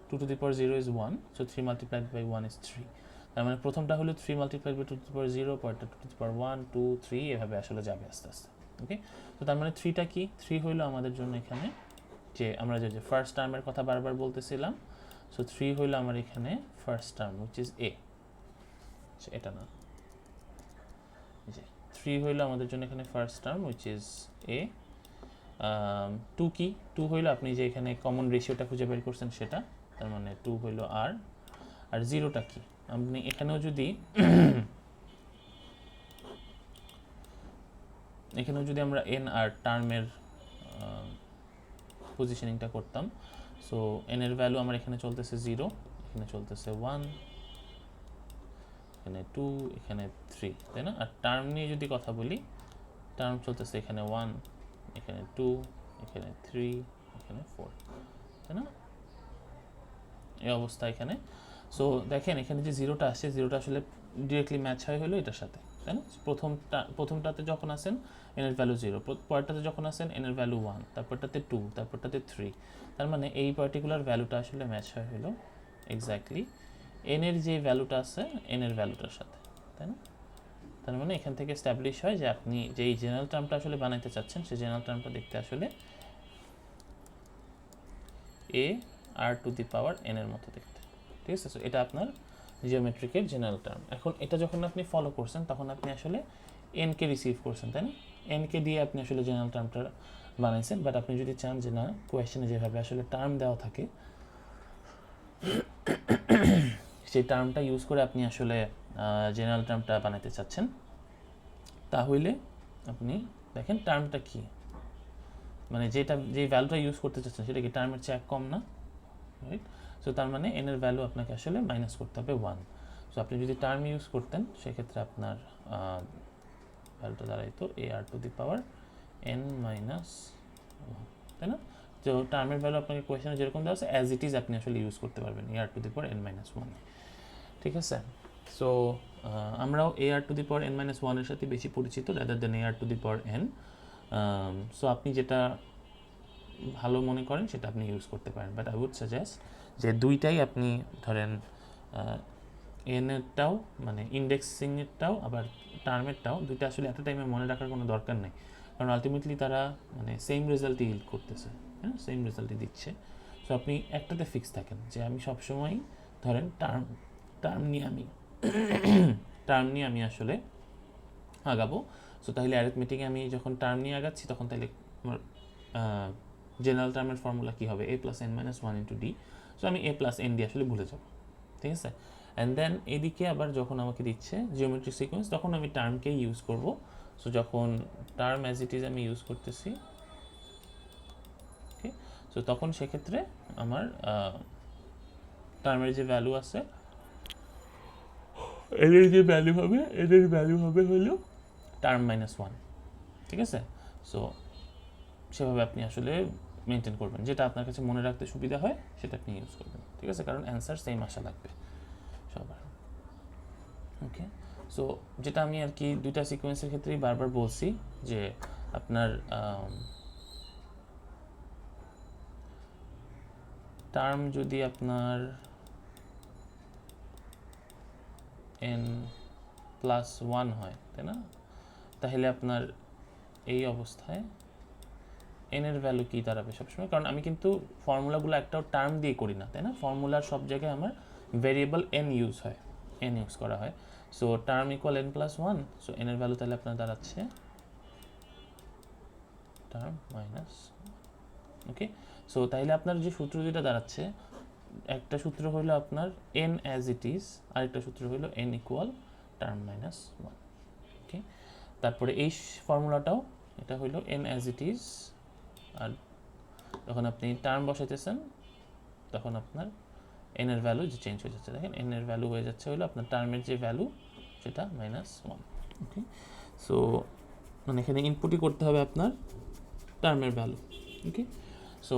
2 to the power 0 is 1, so 3 multiplied by 1 is 3। তার মানে প্রথমটা হলো 3 multiplied by 2 to the power 0, পরেরটা 2 টু দি পাওয়ার 1 2 3, এভাবে আসলে যাবে আস্তে আস্তে। ওকে, তো তার মানে 3টা কি, 3 হইলো আমাদের জন্য এখানে যে আমরা যে ফার্স্ট টার্মের কথা বারবার বলতেছিলাম। সো 3 হইলো আমার এখানে first term which is a, এটা না, যে 3 হইলো আমাদের জন্য এখানে first term which is a. 2 কি, 2 হইলো আপনি যে এখানে কমন রেশিওটা খুঁজে বের করছেন সেটা, তার মানে 2 হইলো আর 0টা কি, আপনি এখানেও যদি আমরা এন আর টার্মের পজিশনিংটা করতাম। সো এন এর ভ্যালু আমার এখানে চলতেছে 0, এখানে চলতেছে 1, এখানে 2, এখানে 3, তাই না। আর টার্ম নিয়ে যদি কথা বলি, টার্ম চলতেছে এখানে 1, এখানে 2, এখানে 3, এখানে 4, তাই না, এই অবস্থা এখানে। সো দেখেন এখানে যে 0টা আসছে, 0টা আসলে ডিরেক্টলি ম্যাচ হয় হলো এটার সাথে, তাই না। প্রথমটাতে যখন আসেন এন এর ভ্যালু 0, পরেরটাতে যখন আসেন এন এর ভ্যালু 1, তারপরটাতে 2, তারপরটাতে 3, তার মানে এই পার্টিকুলার ভ্যালুটা আসলে ম্যাচ হয় হলো এক্স্যাক্টলি এন এর যে ভ্যালুটা আছে এন এর ভ্যালুটার সাথে, তাই না। তার মানে এখান থেকে এস্টাবলিশ হয় যে আপনি যে এই জেনারেল টার্মটা আসলে বানাইতে চাচ্ছেন, সেই জেনারেল টার্মটা দেখতে আসলে এ r to the power N এর মতো দেখতে, ঠিক আছে। সো এটা আপনার জিওমেট্রিকের জেনারেল টার্ম। এখন এটা যখন আপনি ফলো করছেন তখন আপনি আসলে এনকে রিসিভ করছেন, তাই না। এনকে দিয়ে আপনি আসলে জেনারেল টার্মটা বানাইছেন। বাট আপনি যদি চান যে না, কোয়েশ্চেনে যেভাবে আসলে টার্ম দেওয়া থাকে সেই টার্মটা ইউজ করে আপনি আসলে জেনারেল টার্মটা বানাইতে চাচ্ছেন, তাহলে আপনি দেখেন টার্মটা কি, মানে যে ভ্যালুটা ইউজ করতে চাচ্ছেন সেটা কি টার্মের চেয়ে কম না, রাইট। সো তার মানে এন এর ভ্যালু আপনাকে আসলে মাইনাস করতে হবে 1। সো আপনি যদি টার্ম ইউজ করতেন সেক্ষেত্রে আপনার ভ্যালুটা দাঁড়াইতো a r to the power n minus 1, তাই না। তো টার্মের ভ্যালু আপনাকে কোয়েশনে যেরকম দেওয়া আছে অ্যাজ ইট ইজ আপনি আসলে ইউজ করতে পারবেন a r to the power n minus 1, ঠিক আছে। সো আমরাও a r to the power n minus 1 এর সাথে বেশি পরিচিত rather than a r to the power n. So আপনি যেটা ভালো মনে করেন সেটা আপনি ইউজ করতে পারেন। বাট আই উড সাজেস্ট যে দুইটাই আপনি ধরেন এনেরটাও মানে ইন্ডেক্সিংয়েরটাও আবার টার্মেরটাও, দুইটা আসলে একটা টাইমে মনে রাখার কোনো দরকার নেই, কারণ আলটিমেটলি তারা মানে সেম রেজাল্টই ইল্ড করতেছে, হ্যাঁ, সেম রেজাল্টই দিচ্ছে। সো আপনি একটাতে ফিক্স থাকেন যে আমি সবসময় ধরেন টার্ম নিয়ে আমি আসলে আগাবো। সো তাহলে অ্যারিথমেটিকে আমি যখন টার্ম নিয়ে আগাচ্ছি তখন তাহলে আমার জেনারেল টার্মের ফর্মুলা কী হবে, a plus n minus 1 into d. So আমি এ প্লাস এন ডি আসলে ভুলে যাব, ঠিক আছে। অ্যান্ড দেন এদিকে আবার যখন আমাকে দিচ্ছে জিওমেট্রিক সিকোয়েন্স তখন আমি টার্মকেই ইউজ করব। সো যখন টার্ম অ্যাজ ইট ইজ আমি ইউজ করতেছি, ওকে, সো তখন সেক্ষেত্রে আমার টার্মের যে ভ্যালু আছে এদের ভ্যালু হবে হলো টার্ম মাইনাস 1, ঠিক আছে। সো সেভাবে আপনি আসলে মেনটেন করবেন, যেটা আপনার কাছে মনে রাখতে সুবিধা হয় সেটা আপনি ইউজ করবেন, ঠিক আছে, কারণ অ্যান্সার সেম আসা লাগবে সবার। ওকে, সো যেটা আমি আর কি দুইটা সিকোয়েন্সের ক্ষেত্রেই বারবার বলছি যে আপনার টার্ম যদি আপনার n প্লাস 1 হয়, তাই না, তাহলে আপনার এই অবস্থায় n এর ভ্যালু কী দাঁড়াবে সবসময়, কারণ আমি কিন্তু ফর্মুলাগুলো একটাও টার্ম দিয়ে করি না, তাই না। ফর্মুলার সব জায়গায় আমার ভেরিয়েবল n ইউজ করা হয়। So term equal n plus 1, so n এর ভ্যালু তাহলে আপনার দাঁড়াচ্ছে টার্ম মাইনাস, ওকে। সো তাইলে আপনার যে সূত্র দুটো দাঁড়াচ্ছে, একটা সূত্র হলো আপনার n অ্যাজ ইট ইজ, আরেকটা সূত্র হলো n ইকুয়াল টার্ম মাইনাস 1, ওকে। তারপরে এই ফর্মুলাটাও এটা হলো n অ্যাজ ইট ইজ, আর যখন আপনি টার্ম বসাইতেছেন তখন আপনার n এর ভ্যালু যে চেঞ্জ হয়ে যাচ্ছে, দেখেন n এর ভ্যালু হয়ে যাচ্ছে হলো আপনার টার্মের যে ভ্যালু সেটা -1। ওকে, সো মানে এখানে ইনপুটই করতে হবে আপনার টার্মের ভ্যালু। ওকে, সো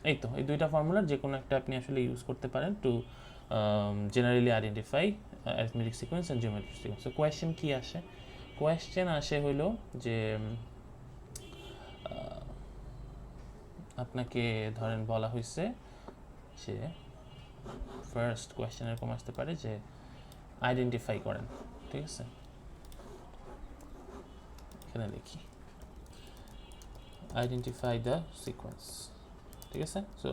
এই তো এই দুইটা ফর্মুলার যে কোনো একটা আপনি আসলে ইউজ করতে পারেন to generally identify arithmetic sequence and geometric sequence. So question কী আসে? কোয়েশ্চেন আসে হলো যে আপনাকে ধরেন বলা হয়েছে যে ফার্স্ট কোয়েশ্চেন এরকম আসতে পারে যে আইডেন্টিফাই করেন, ঠিক আছে? এখানে লিখি আইডেন্টিফাই দ্য সিকোয়েন্স, ঠিক আছে? সো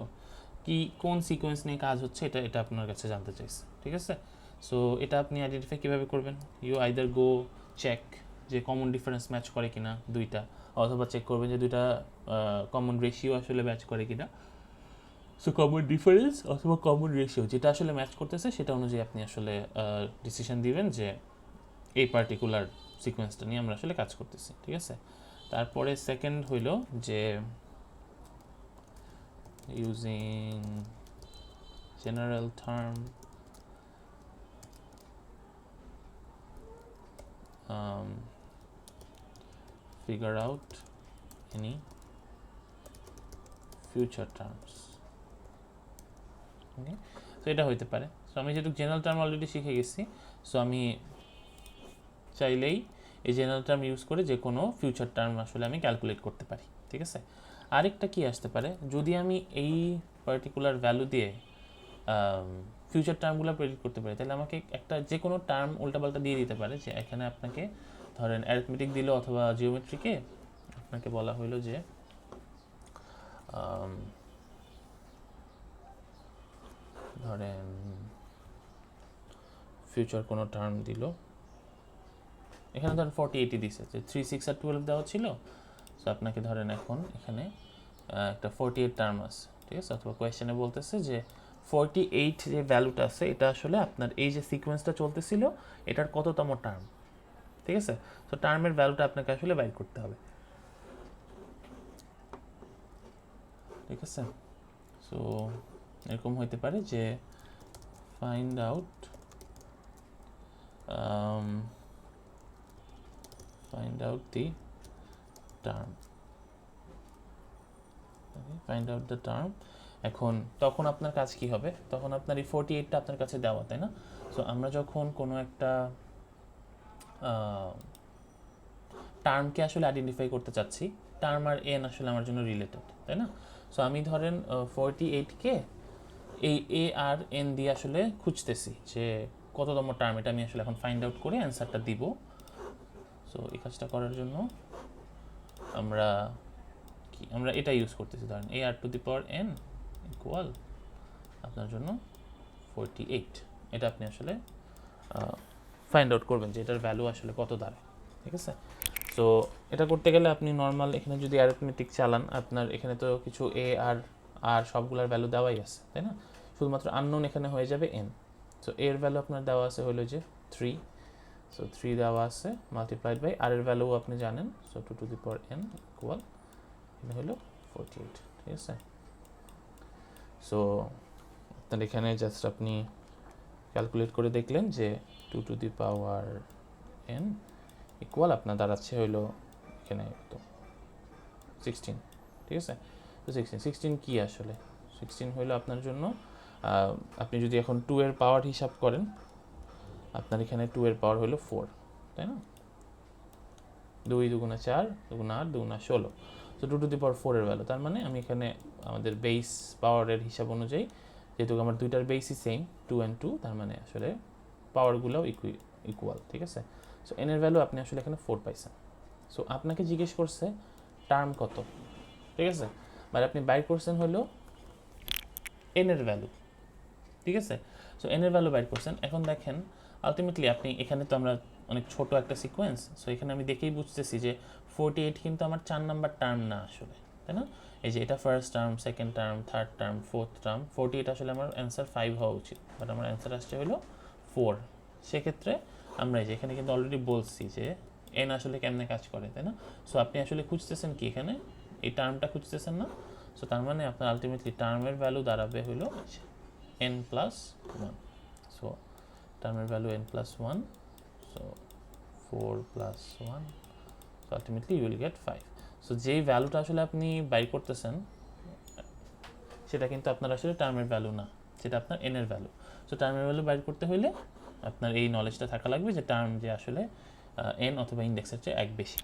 কি কোন সিকোয়েন্স নিয়ে কাজ হচ্ছে এটা আপনার কাছে জানতে চাইছে, ঠিক আছে? সো এটা আপনি আইডেন্টিফাই কীভাবে করবেন? ইউ আইদার গো চেক যে কমন ডিফারেন্স ম্যাচ করে কিনা দুইটা, অথবা চেক করবেন যে দুইটা কমন রেশিও আসলে ম্যাচ করে কিনা। সো কমন ডিফারেন্স অথবা কমন রেশিও যেটা আসলে ম্যাচ করতেছে সেটা অনুযায়ী আপনি আসলে ডিসিশন দিবেন যে এই পার্টিকুলার সিকোয়েন্সটা নিয়ে আমরা আসলে কাজ করতেছি, ঠিক আছে? তারপরে সেকেন্ড হইল যে using general term figure out any future terms. ওকে, সো এটা হইতে পারে। সো আমি যেহেতু জেনারেল টার্ম অলরেডি শিখে গেছি, সো আমি চাইলেই এই জেনারেল টার্ম ইউজ করে যে কোনো ফিউচার টার্ম আসলে আমি ক্যালকুলেট করতে পারি, ঠিক আছে? আরেকটা কি আসতে পারে, যদি আমি এই পার্টিকুলার ভ্যালু দিয়ে ফিউচার টার্মগুলো প্রেডিক্ট করতে পারি, তাহলে আমাকে একটা যে কোনো টার্ম উল্টাপাল্টা দিয়ে দিতে পারে। যে এখানে আপনাকে ধরেন অ্যারিথমেটিক দিল অথবা জিওমেট্রিকে আপনাকে বলা হইলো যে ধরেন ফিউচার কোনো টার্ম দিল, এখানে ধরেন 48 দিছে, যে 3, 6 আর 12 দেওয়া ছিল। সো আপনাকে ধরেন এখন এখানে একটা 48 টার্ম আছে, ঠিক আছে? অথবা কোয়েশ্চেনে বলতেছে যে 48 যে ভ্যালুটা আছে এটা আসলে আপনার এই যে সিকোয়েন্সটা চলতেছিল এটার কততম টার্ম, ঠিক আছে? তো টার্মের ভ্যালুটা আপনাকে আসলে বাইর করতে হবে, ঠিক আছে? সো এরকম হইতে পারে যে find out the term, find out the term. এখন তখন আপনার কাজ কি হবে? তখন আপনার এই 48টা আপনার কাছে দেওয়া, তাই না? সো আমরা যখন কোনো একটা টার্মকে আসলে আইডেন্টিফাই করতে চাচ্ছি, টার্ম আর এন আসলে আমার জন্য রিলেটেড, তাই না? সো আমি ধরেন 48কে এই এ আর এন দিয়ে আসলে খুঁজতেছি যে কততম টার্ম, এটা আমি আসলে এখন ফাইন্ড আউট করে অ্যান্সারটা দিব। সো এই কাজটা করার জন্য আমরা এটা ইউজ করতেছি, ধরেন a r to the power n equal আপনার জন্য 48। এটা আপনি আসলে ফাইন্ড আউট করবেন যে এটার ভ্যালু আসলে কত দাঁড়ায়, ঠিক আছে? সো এটা করতে গেলে আপনি নর্মাল এখানে যদি অ্যারিথমেটিক চালান, আপনার এখানে তো কিছু এ আর সবগুলোর ভ্যালু দেওয়াই আছে, তাই না? শুধুমাত্র আননোন এখানে হয়ে যাবে এন। সো এর ভ্যালু আপনার দেওয়া আছে হলো যে 3। সো 3 দেওয়া আছে মাল্টিপ্লাইড বাই আর এর ভ্যালু আপনি জানেন। So 2 to the power n equal এটা হলো 48, ঠিক আছে? সো আপনার এখানে জাস্ট আপনি ক্যালকুলেট করে দেখলেন যে 2 to the power n equal আপনার দাঁড়াচ্ছে হইলো এখানে তো 16, ঠিক আছে? তো 16 কি আসলে? 16 হইলো আপনার জন্য আপনি যদি এখন 2 এর পাওয়ার হিসাব করেন, আপনার এখানে 2 এর পাওয়ার হলো 4, তাই না? 2 দুগুণা 4, দুগুণা 8, দুগুণা 16। সো 2 টু দি পাওয়ার 4 এর ভ্যালু। তার মানে আমি এখানে আমাদের বেস পাওয়ারের হিসাব অনুযায়ী, যেহেতু আমার দুইটার বেসই সেম 2 and 2, তার মানে আসলে পাওয়ারগুলোও ইকুয়াল, ঠিক আছে? সো এন এর ভ্যালু আপনি আসলে এখানে 4 পাইছেন। সো আপনাকে জিজ্ঞেস করছে টার্ম কত, ঠিক আছে? মানে আপনি বাইর করছেন হলো এন এর ভ্যালু, ঠিক আছে? সো এন এর ভ্যালু বাইর করছেন। এখন দেখেন আলটিমেটলি আপনি এখানে তো আমরা অনেক ছোট একটা সিকোয়েন্স, সো এখানে আমি দেখেই বুঝতেছি যে 48 কিন্তু আমার 4 নাম্বার টার্ম না আসলে, তাই না? এই যে এটা first term, second term, third term, fourth term. 48 আসলে আমার অ্যান্সার 5 হওয়া উচিত, বাট আমার অ্যান্সার আসছে হলো 4। সেক্ষেত্রে আমরা এই যে এখানে কিন্তু অলরেডি বলছি যে এন আসলে কেমনে কাজ করে, তাই না? সো আপনি আসলে খুঁজতেছেন কি এখানে? এই টার্মটা খুঁজতেছেন না? সো তার মানে আপনার আলটিমেটলি টার্মের ভ্যালু দাঁড়াবে হলো n প্লাস ওয়ান। সো টার্মের value n plus one, so 4 plus one, so ultimately you will get 5। So যেই ভ্যালুটা আসলে আপনি বাই করতেছেন সেটা কিন্তু আপনার আসলে টার্মের ভ্যালু না, সেটা আপনার n এর ভ্যালু। সো টার্মের ভ্যালু বাইর করতে হইলে আপনার এই নলেজটা থাকা লাগবে যে টার্ম যে আসলে n অথবা ইন্ডেক্সের চেয়ে এক বেশি।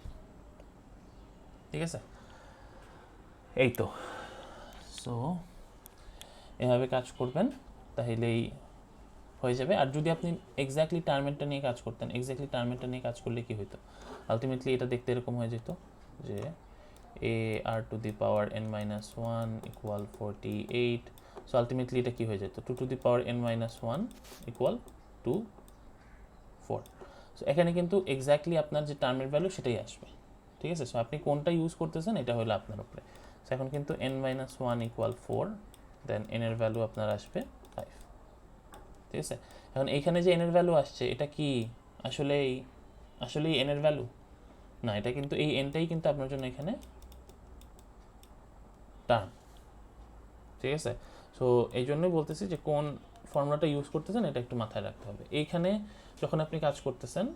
ঠিক আছে, এই তো। সো এভাবে কাজ করবেন তাহলেই হয়ে যাবে। আর যদি আপনি এক্স্যাক্টলি টার্মেরটা নিয়ে কাজ করতেন, এক্স্যাক্টলি টার্মেরটা নিয়ে কাজ করলে কি হতো, আলটিমেটলি এটা দেখতে এরকম হয়ে যেত যে a r two the power n minus one equal 48। So ultimately এটা কি হয়ে যেত, 2 to the power n minus one equal to 4। So এখানে কিন্তু এক্স্যাক্টলি আপনার যে টার্মের ভ্যালু সেটাই আসবে। ঠিক আছে, সো আপনি কোনটা ইউজ করতেছেন এটা হলো আপনার উপরে। সো এখন কিন্তু n মাইনাস ওয়ান ইকুয়াল 4, দেন n এর ভ্যালু আপনার আসবে 5। ঠিক আছে, এখন এইখানে যে n এর ভ্যালু আসছে এটা কি আসলেই n এর ভ্যালু না, এটা কিন্তু এই nটাই কিন্তু আপনার জন্য এখানে টার্ম। ঠিক আছে, সো এই জন্যই বলতেছি যে কোন ফর্মুলাটা ইউজ করতেছেন এটা একটু মাথায় রাখতে হবে। এইখানে যখন আপনি কাজ করতেছেন,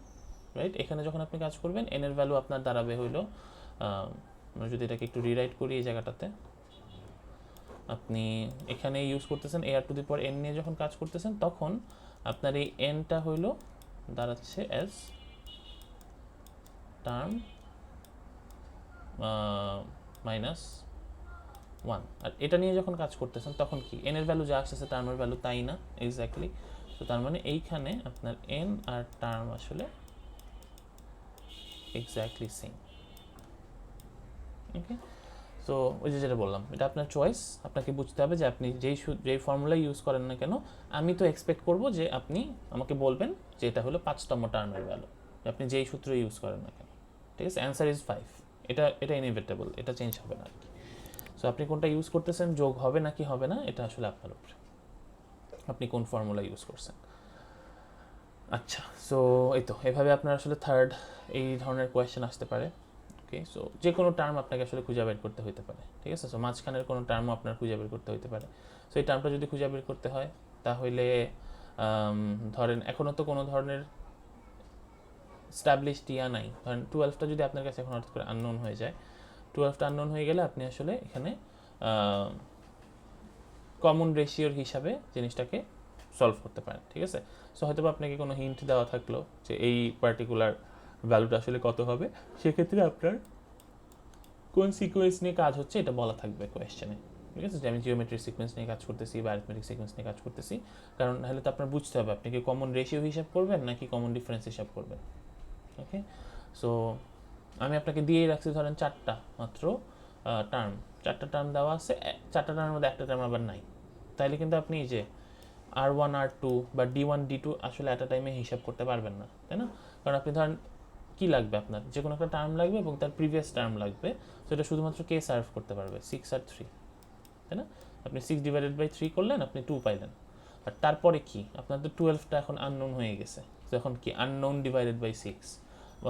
রাইট, এখানে যখন আপনি কাজ করবেন n এর ভ্যালু আপনার দাঁড়াবে হইলো, আমরা যদি এটাকে একটু রিরাইট করি এই জায়গাটাতে, আপনি এখানে ইউজ করতেছেন ar two the power n নিয়ে যখন কাজ করতেছেন তখন আপনার এই nটা হইলো দাঁড়াচ্ছে অ্যাজ টার্ম মাইনাস ওয়ান। আর এটা নিয়ে যখন কাজ করতেছেন তখন কি n এর ভ্যালু যা আসতেছে টার্মের ভ্যালু তাই না, এক্স্যাক্টলি। তো তার মানে এইখানে আপনার n আর টার্ম আসলে এক্স্যাক্টলি সেম। ওকে, সো ওই যে যেটা বললাম, এটা আপনার চয়েস। আপনাকে বুঝতে হবে যে আপনি যেই ফর্মুলা ইউজ করেন না কেন, আমি তো এক্সপেক্ট করব যে আপনি আমাকে বলবেন যে এটা হলো 5তম টার্মের ভ্যালু, আপনি যেই সূত্র ইউজ করেন না কেন। ঠিক আছে, অ্যান্সার ইজ 5। এটা ইনএভিটেবল, এটা চেঞ্জ হবে না আর কি। সো আপনি কোনটা ইউজ করতেছেন, যোগ হবে নাকি হবে না, এটা আসলে আপনার উপরে, আপনি কোন ফর্মুলা ইউজ করছেন। আচ্ছা, সো এই তো এভাবে আপনার আসলে থার্ড এই ধরনের কোয়েশ্চেন আসতে পারে। ওকে, সো যে কোনো টার্ম আপনাকে আসলে খুঁজে বের করতে হতে পারে। ঠিক আছে, সো মাঝখানের কোনো টার্মও আপনার খুঁজে বের করতে হতে পারে। সো এই টার্মটা যদি খুঁজে বের করতে হয় তাহলে ধরেন এখনও তো কোনো ধরনের স্টাবলিশড ইয়া নাই, ধরেন 12টা যদি আপনার কাছে এখন হঠাৎ করে আননোন হয়ে যায়, 12টা আননোন হয়ে গেলে আপনি আসলে এখানে কমন রেশিওর হিসাবে জিনিসটাকে সলভ করতে পারেন। ঠিক আছে, সো হয়তো আপনাকে কোনো হিন্ট দেওয়া থাকলো যে এই পার্টিকুলার ভ্যালুটা আসলে কত হবে, সেক্ষেত্রে আপনার কোন সিকোয়েন্স নিয়ে কাজ হচ্ছে এটা বলা থাকবে কোয়েশ্চেনে। ঠিক আছে, যে আমি জিওমেট্রিক সিকোয়েন্স নিয়ে কাজ করতেছি বা অ্যারিথমেটিক সিকোয়েন্স নিয়ে কাজ করতেছি, কারণ নাহলে তো আপনার বুঝতে হবে আপনি কি কমন রেশিও হিসাব করবেন নাকি কমন ডিফারেন্স হিসাব করবেন। ওকে, সো আমি আপনাকে দিয়েই রাখছি ধরেন 4টা মাত্র টার্ম, 4টা টার্ম দেওয়া আছে, 4টা টার্মের মধ্যে একটা টার্ম আবার নাই, তাইলে কিন্তু আপনি যে R1 R2 বা D1 D2 আসলে অ্যাট আ টাইমে হিসাব করতে পারবেন না, তাই না? কারণ আপনি ধরেন কি লাগবে, আপনার যে কোনো একটা টার্ম লাগবে এবং তার প্রিভিয়াস টার্ম লাগবে, তো এটা শুধুমাত্র কে সার্ভ করতে পারবে, 6 আর 3, তাই না? আপনি 6 ডিভাইডেড বাই 3 করলেন, আপনি 2 পাইলেন। আর তারপরে কি, আপনার তো 12টা এখন আননোন হয়ে গেছে, তো এখন কি আননোন ডিভাইডেড বাই 6,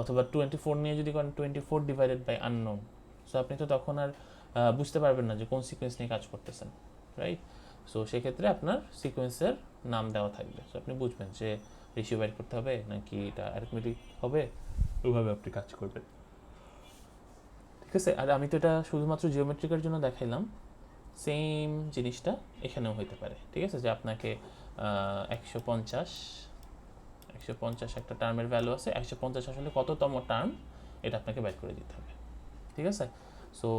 অথবা 24 নিয়ে যদি করেন 24 ডিভাইডেড বাই আননোন। সো আপনি তো তখন আর বুঝতে পারবেন না যে কোন সিকোয়েন্স নিয়ে কাজ করতেছেন, রাইট? সো সেক্ষেত্রে আপনার সিকোয়েন্সের নাম দেওয়া থাকবে, সো আপনি বুঝবেন যে রেশিও বের করতে হবে নাকি এটা অ্যারিথমেটিক হবে, ওইভাবে আপনি কাজ করবেন। ঠিক আছে, আর আমি তো এটা শুধুমাত্র জিওমেট্রিকের জন্য দেখাইলাম, সেম জিনিসটা এখানেও হইতে পারে। ঠিক আছে, যে আপনাকে 150 একটা টার্মের ভ্যালু আছে, 150 আসলে কততম টার্ম এটা আপনাকে বের করে দিতে হবে। ঠিক আছে, সো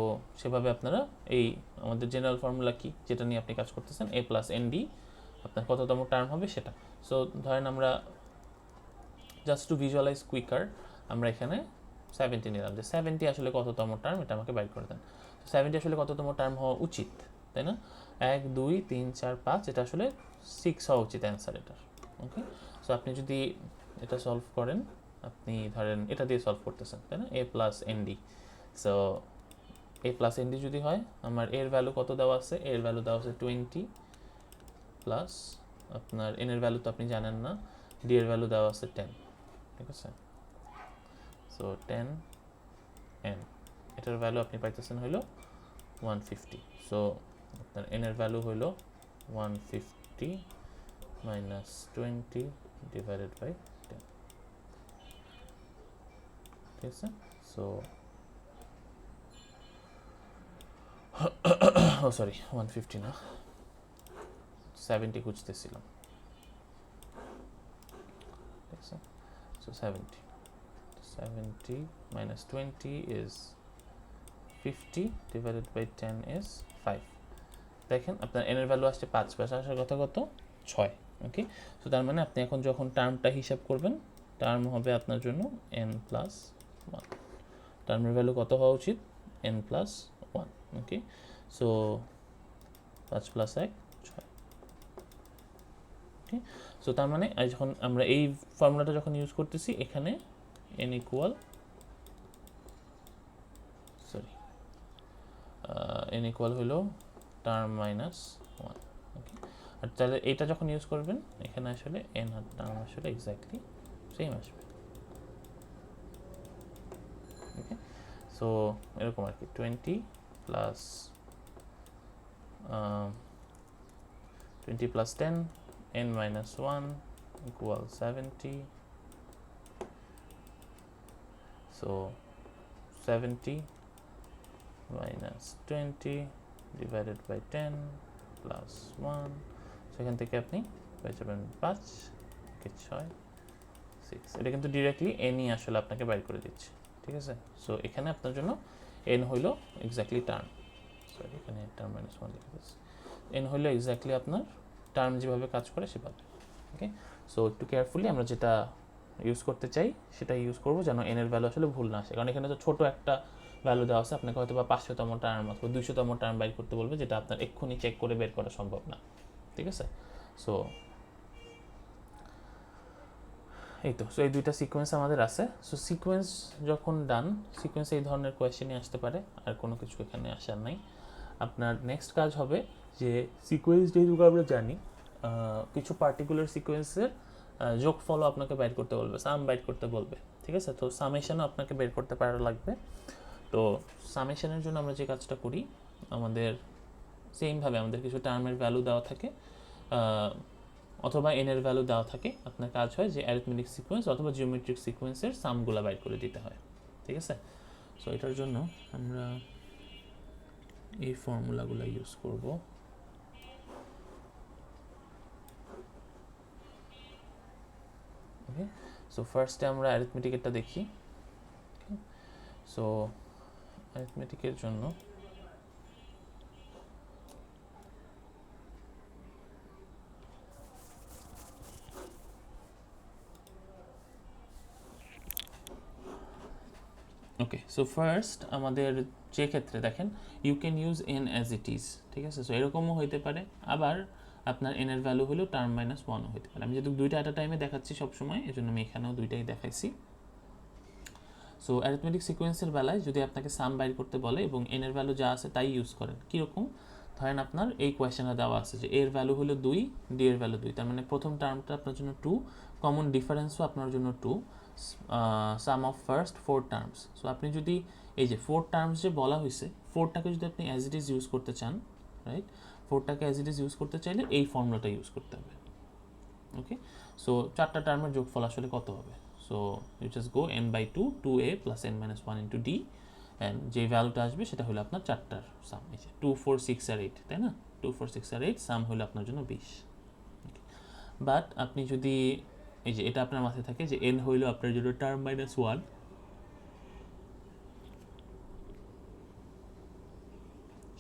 সেভাবে আপনারা এই আমাদের জেনারেল ফর্মুলা কি যেটা নিয়ে আপনি কাজ করতেছেন, a প্লাস এন ডি, আপনার কততম টার্ম হবে সেটা। সো ধরেন আমরা জাস্ট টু ভিজুয়ালাইজ কুইকার আমরা এখানে 70 নিলাম, যে 70 আসলে কততম টার্ম এটা আমাকে বের করে দেন। 70 আসলে কততম টার্ম হওয়া উচিত, তাই না? 1 2 3 4 5, এটা আসলে 6 হওয়া উচিত অ্যান্সার এটার। ওকে, সো আপনি যদি এটা সলভ করেন, আপনি ধরেন এটা দিয়ে সলভ করতেছেন, তাই না, a plus N D. So a plus N D যদি হয়, আমার এর ভ্যালু কত দেওয়া আছে, এর ভ্যালু দেওয়া আছে 20 প্লাস আপনার এন এর ভ্যালু তো আপনি জানেন না, ডি এর ভ্যালু দেওয়া আছে 10। ঠিক আছে, সো 10 n, এটার ভ্যালু আপনি পাইতেছেন হইল 150, সো আপনার n এর ভ্যালু হইল 150 minus 20 divided by 10, ঠিক আছে? সো ও সরি 150 না, 70 খুঁজতেছিলাম, ঠিক আছে? So 70 minus 20 is 50 divided by 10 is 5. দেখেন আপনার n এর ভ্যালু আসছে 5, পাশে আসার কথা কত? 6, ওকে? সো তার মানে আপনি এখন যখন টার্মটা হিসাব করবেন, টার্ম হবে আপনার জন্য n প্লাস 1, টার্মের ভ্যালু কত হওয়া উচিত? n plus 1, okay? So 5 plus 1 6, ওকে? সো তার মানে যখন আমরা এই ফর্মুলাটা যখন ইউজ করতেছি, এখানে n ইকুয়াল হলো টার্ম মাইনাস 1, ওকে? আর তাহলে এটা যখন ইউজ করবেন, এখানে আসলে n আর টার্ম আসলে এক্স্যাক্টলি সেম আসবে, ওকে? সো এরকম আর কি, 20 plus 10 n minus 1 equal 70, so 70 minus 20 divided by 10 plus 1, সেখান থেকে আপনি পেয়ে যাবেন 5 কে 6 6, এটা কিন্তু ডিরেক্টলি nই আসলে আপনাকে বাইর করে দিচ্ছে, ঠিক আছে? সো এখানে আপনার জন্য n হইল এক্স্যাক্টলি টার্ম, সরি এখানে টার্ম মাইনাস 1 লিখে দিচ্ছি, n হইল এক্স্যাক্টলি আপনার টার্ম যেভাবে কাজ করে সেভাবে, ওকে? সো একটু কেয়ারফুলি আমরা যেটা ইউজ করতে চাই সেটা ইউজ করবো, যেন n এর ভ্যালু আসলে ভুল না আসে, কারণ এখানে তো ছোট একটা ভ্যালু দেওয়া আছে, আপনাকে হয়তো বা 500তম টার্ম অথবা 200তম টার্ম বাইর করতে বলবে, যেটা আপনার এক্ষুনি চেক করে বের করা সম্ভব না, ঠিক আছে? সো এই তো, সো এই দুইটা সিকোয়েন্স আমাদের আছে। সো সিকোয়েন্স যখন ডান, সিকোয়েন্স এই ধরনের কোয়েশ্চেনই আসতে পারে, আর কোনো কিছু এখানে আসার নাই। আপনার নেক্সট কাজ হবে যে সিকোয়েন্স যেহেতু আমরা জানি, কিছু পার্টিকুলার সিকোয়েন্সের যোগফলও আপনাকে বাইর করতে বলবে, সাম বাইর করতে বলবে, ঠিক আছে? তো সামেশনও আপনাকে বের করতে পারা লাগবে। তো সামেশনের জন্য আমরা যে কাজটা করি, আমাদের সেমভাবে আমাদের কিছু টার্মের ভ্যালু দেওয়া থাকে, অথবা n এর ভ্যালু দেওয়া থাকে, আপনার কাজ হয় যে অ্যারিথমেটিক সিকোয়েন্স অথবা জিওমেট্রিক সিকোয়েন্সের সামগুলো বাইর করে দিতে হয়, ঠিক আছে? সো এটার জন্য আমরা এই ফর্মুলাগুলো ইউজ করব। ওকে, সো ফার্স্টে আমরা অ্যারিথমেটিকেরটা দেখি। সো অ্যারিথমেটিকের জন্য ওকে, সো ফার্স্ট আমাদের যে ক্ষেত্রে দেখেন you can use n as it is, ঠিক আছে? সো এরকমও হইতে পারে, আবার আপনার n এর ভ্যালু হলো টার্ম মাইনাস 1ও হইতে পারে। আমি যেহেতু দুইটা একটা টাইমে দেখাচ্ছি সবসময়, এই জন্য আমি এখানেও দুইটাই দেখাইছি। সো অ্যারিথমেটিক সিকোয়েন্সের বেলায় যদি আপনাকে সাম বাইর করতে বলে এবং n এর ভ্যালু যা আছে তাই ইউজ করেন, কীরকম? ধরেন আপনার এই কোয়েশ্চেনে দেওয়া আছে যে এর ভ্যালু হলো 2, ডি এর ভ্যালু 2, তার মানে প্রথম টার্মটা আপনার জন্য 2, কমন ডিফারেন্সও আপনার জন্য 2, সাম অফ ফার্স্ট 4 টার্মস। সো আপনি যদি এই যে 4 টার্মস যে বলা হয়েছে, 4টাকে যদি আপনি অ্যাজ ইট ইজ ইউজ করতে চান, রাইট? 4টাকে অ্যাজ ইট ইজ ইউজ করতে চাইলে এই ফর্মুলাটা ইউজ করতে হবে, ওকে? সো 4টা টার্মের যোগফল আসলে কত হবে? So you just go n by 2, 2a plus n minus 1 into d, and যে ভ্যালুটা আসবে সেটা হলো আপনার 4টার সাম, এই যে 2 4 6 আর 8, তাই না? 2 4 6 আর 8 সাম হলো আপনার জন্য 20। বাট আপনি যদি এই যে এটা আপনার মাথায় থাকে যে n হইলো আপনার জন্য টার্ম মাইনাস 1,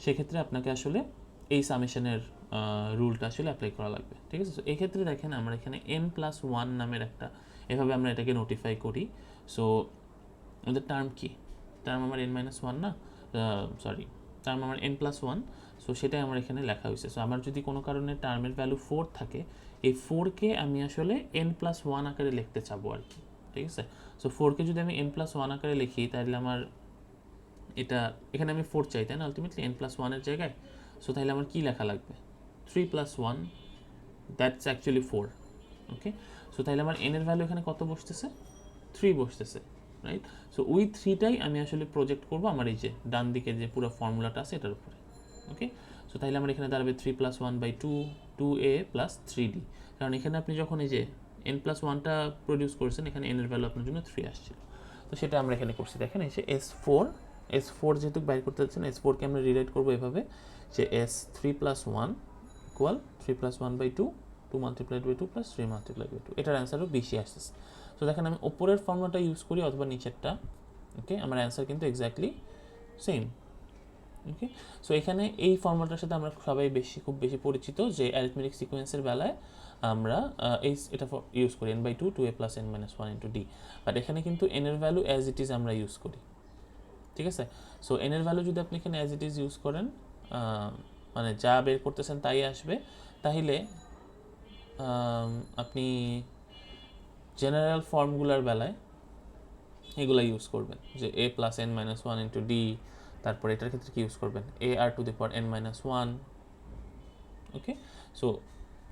সেক্ষেত্রে আপনাকে আসলে এই সামেশনের রুলটা আসলে অ্যাপ্লাই করা লাগবে, ঠিক আছে? সো এই ক্ষেত্রে দেখেন আমরা এখানে n প্লাস 1 নামের একটা, এভাবে আমরা এটাকে নোটিফাই করি। সো আমাদের টার্ম কি? টার্ম আমার n মাইনাস 1 না, সরি, টার্ম আমার n প্লাস 1, সো সেটাই আমার এখানে লেখা হয়েছে। সো আমার যদি কোনো কারণে টার্মের ভ্যালু 4 থাকে, এই 4কে আমি আসলে n প্লাস 1 আকারে লিখতে চাবো আর কি, ঠিক আছে? সো 4কে যদি আমি n প্লাস 1 আকারে লিখি, তাহলে আমার এটা এখানে আমি 4 চাই, তাই না? আলটিমেটলি n প্লাস 1 এর জায়গায়। সো তাহলে আমার কী লেখা লাগবে? 3 plus 1, that's actually 4, okay? So তাহলে আমার n এর ভ্যালু এখানে কত বসতেছে? 3 বসতেছে, রাইট? সো ওই থ্রিটাই আমি আসলে প্রজেক্ট করবো আমার এই যে ডান দিকের যে পুরো ফর্মুলাটা আছে এটার উপরে। ওকে, সো তাহলে আমার এখানে দাঁড়াবে 3 + 1/2 2a + 3d, কারণ এখানে আপনি যখন এই যে n+1টা প্রডিউস করছেন এখানে n এর ভ্যালু আপনার জন্য 3 আসছিল, তো সেটা আমরা এখানে করছি। দেখেন এই যে S4 যেহেতু বাইর করতে যাচ্ছেন, S4কে আমরা রিরাইট করবো এভাবে যে S3 + 1 ইকুয়াল 3 + 1/2 2 × 2 + 3 × 2, এটার অ্যান্সারও বেশি আসতেছে। সো দেখেন আমি ওপরের ফর্মুলাটা ইউজ করি অথবা নিচেরটা, ওকে, আমার অ্যান্সার কিন্তু এক্স্যাক্টলি সেম। ওকে, সো এখানে এই ফর্মুলাটার সাথে আমরা সবাই খুব বেশি পরিচিত যে অ্যারিথমেটিক সিকোয়েন্সের বেলায় আমরা এটা ইউজ করি n/2 2a + n - 1 × d, but এখানে কিন্তু n এর ভ্যালু অ্যাজ ইট ইজ আমরা ইউজ করি। ঠিক আছে, সো n এর ভ্যালু যদি আপনি এখানে অ্যাজ ইট ইজ ইউজ করেন, মানে যা বের করতেছেন তাই আসবে, তাহলে আপনি জেনারেল ফর্মগুলোর বেলায় এগুলো ইউজ করবেন যে a + n - 1 × d, তারপর এটার ক্ষেত্রে কি ইউজ করবেন ar⁴n - 1। ওকে, সো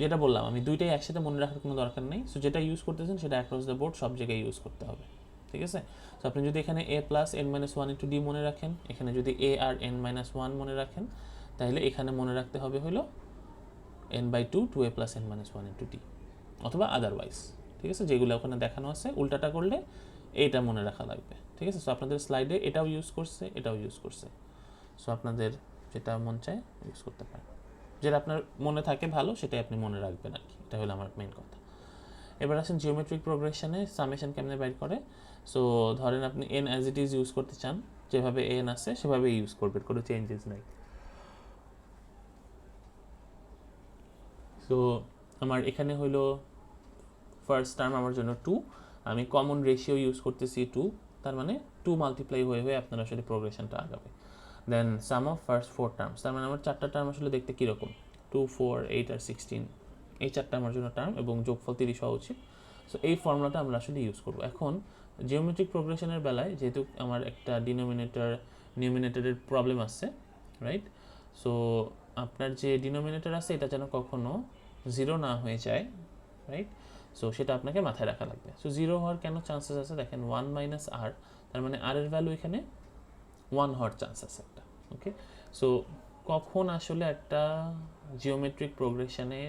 যেটা বললাম আমি দুইটাই একসাথে মনে রাখার কোনো দরকার নেই, সো যেটা ইউজ করতেছেন সেটা অ্যাক্রস দ্য বোর্ড সব জায়গায় ইউজ করতে হবে। ঠিক আছে, সো আপনি যদি এখানে a + n - 1 × d মনে রাখেন, এখানে যদি ar⁻n - 1 মনে রাখেন, তাহলে এখানে মনে রাখতে হবে হলো n/2 2a + n - 1 × d, অথবা আদারওয়াইজ। ঠিক আছে, যেগুলো ওখানে দেখানো আছে উল্টাটা করলে এইটা মনে রাখা লাগবে। ঠিক আছে, সো আপনাদের স্লাইডে এটাও ইউজ করছে, এটাও ইউজ করছে, সো আপনাদের যেটা মন চায় ইউজ করতে পারেন, যেটা আপনার মনে থাকে ভালো সেটাই আপনি মনে রাখবেন আর কি, এটা হলো আমার মেইন কথা। এবার আসেন জিওমেট্রিক প্রোগ্রেশনে সামেশন কেমনে বাইর করে। সো ধরেন আপনি n as it is use করতে চান, যেভাবে n আছে সেভাবে ইউজ করবেন, কোনো চেঞ্জেস নাই। সো আমার এখানে হলো ফার্স্ট টার্ম আমার জন্য 2, আমি কমন রেশিও ইউজ করতেছি 2, তার মানে 2 মাল্টিপ্লাই হয়ে আপনার আসলে প্রোগ্রেশনটা আগাবে। দেন সাম অফ ফার্স্ট 4 টার্মস, তার মানে আমার 4টা টার্ম আসলে দেখতে কীরকম 2 4 8 আর 16, এই 4টা আমার জন্য টার্ম এবং যোগফল 30 হওয়া উচিত। সো এই ফর্মুলাটা আমরা আসলে ইউজ করবো। এখন জিওমেট্রিক প্রোগ্রেশনের বেলায় যেহেতু আমার একটা নিউমিনেটরের প্রবলেম আছে, রাইট? সো আপনার যে ডিনোমিনেটর আছে এটা যেন কখনো 0 না হয়ে যায়, রাইট? সো সেটা আপনাকে মাথায় রাখা লাগবে। সো 0 হওয়ার কেন চান্সেস আছে দেখেন 1 - r, তার মানে r এর ভ্যালু এখানে 1 হওয়ার চান্স আছে একটা। ওকে, সো কখন আসলে একটা জিওমেট্রিক প্রোগ্রেশনে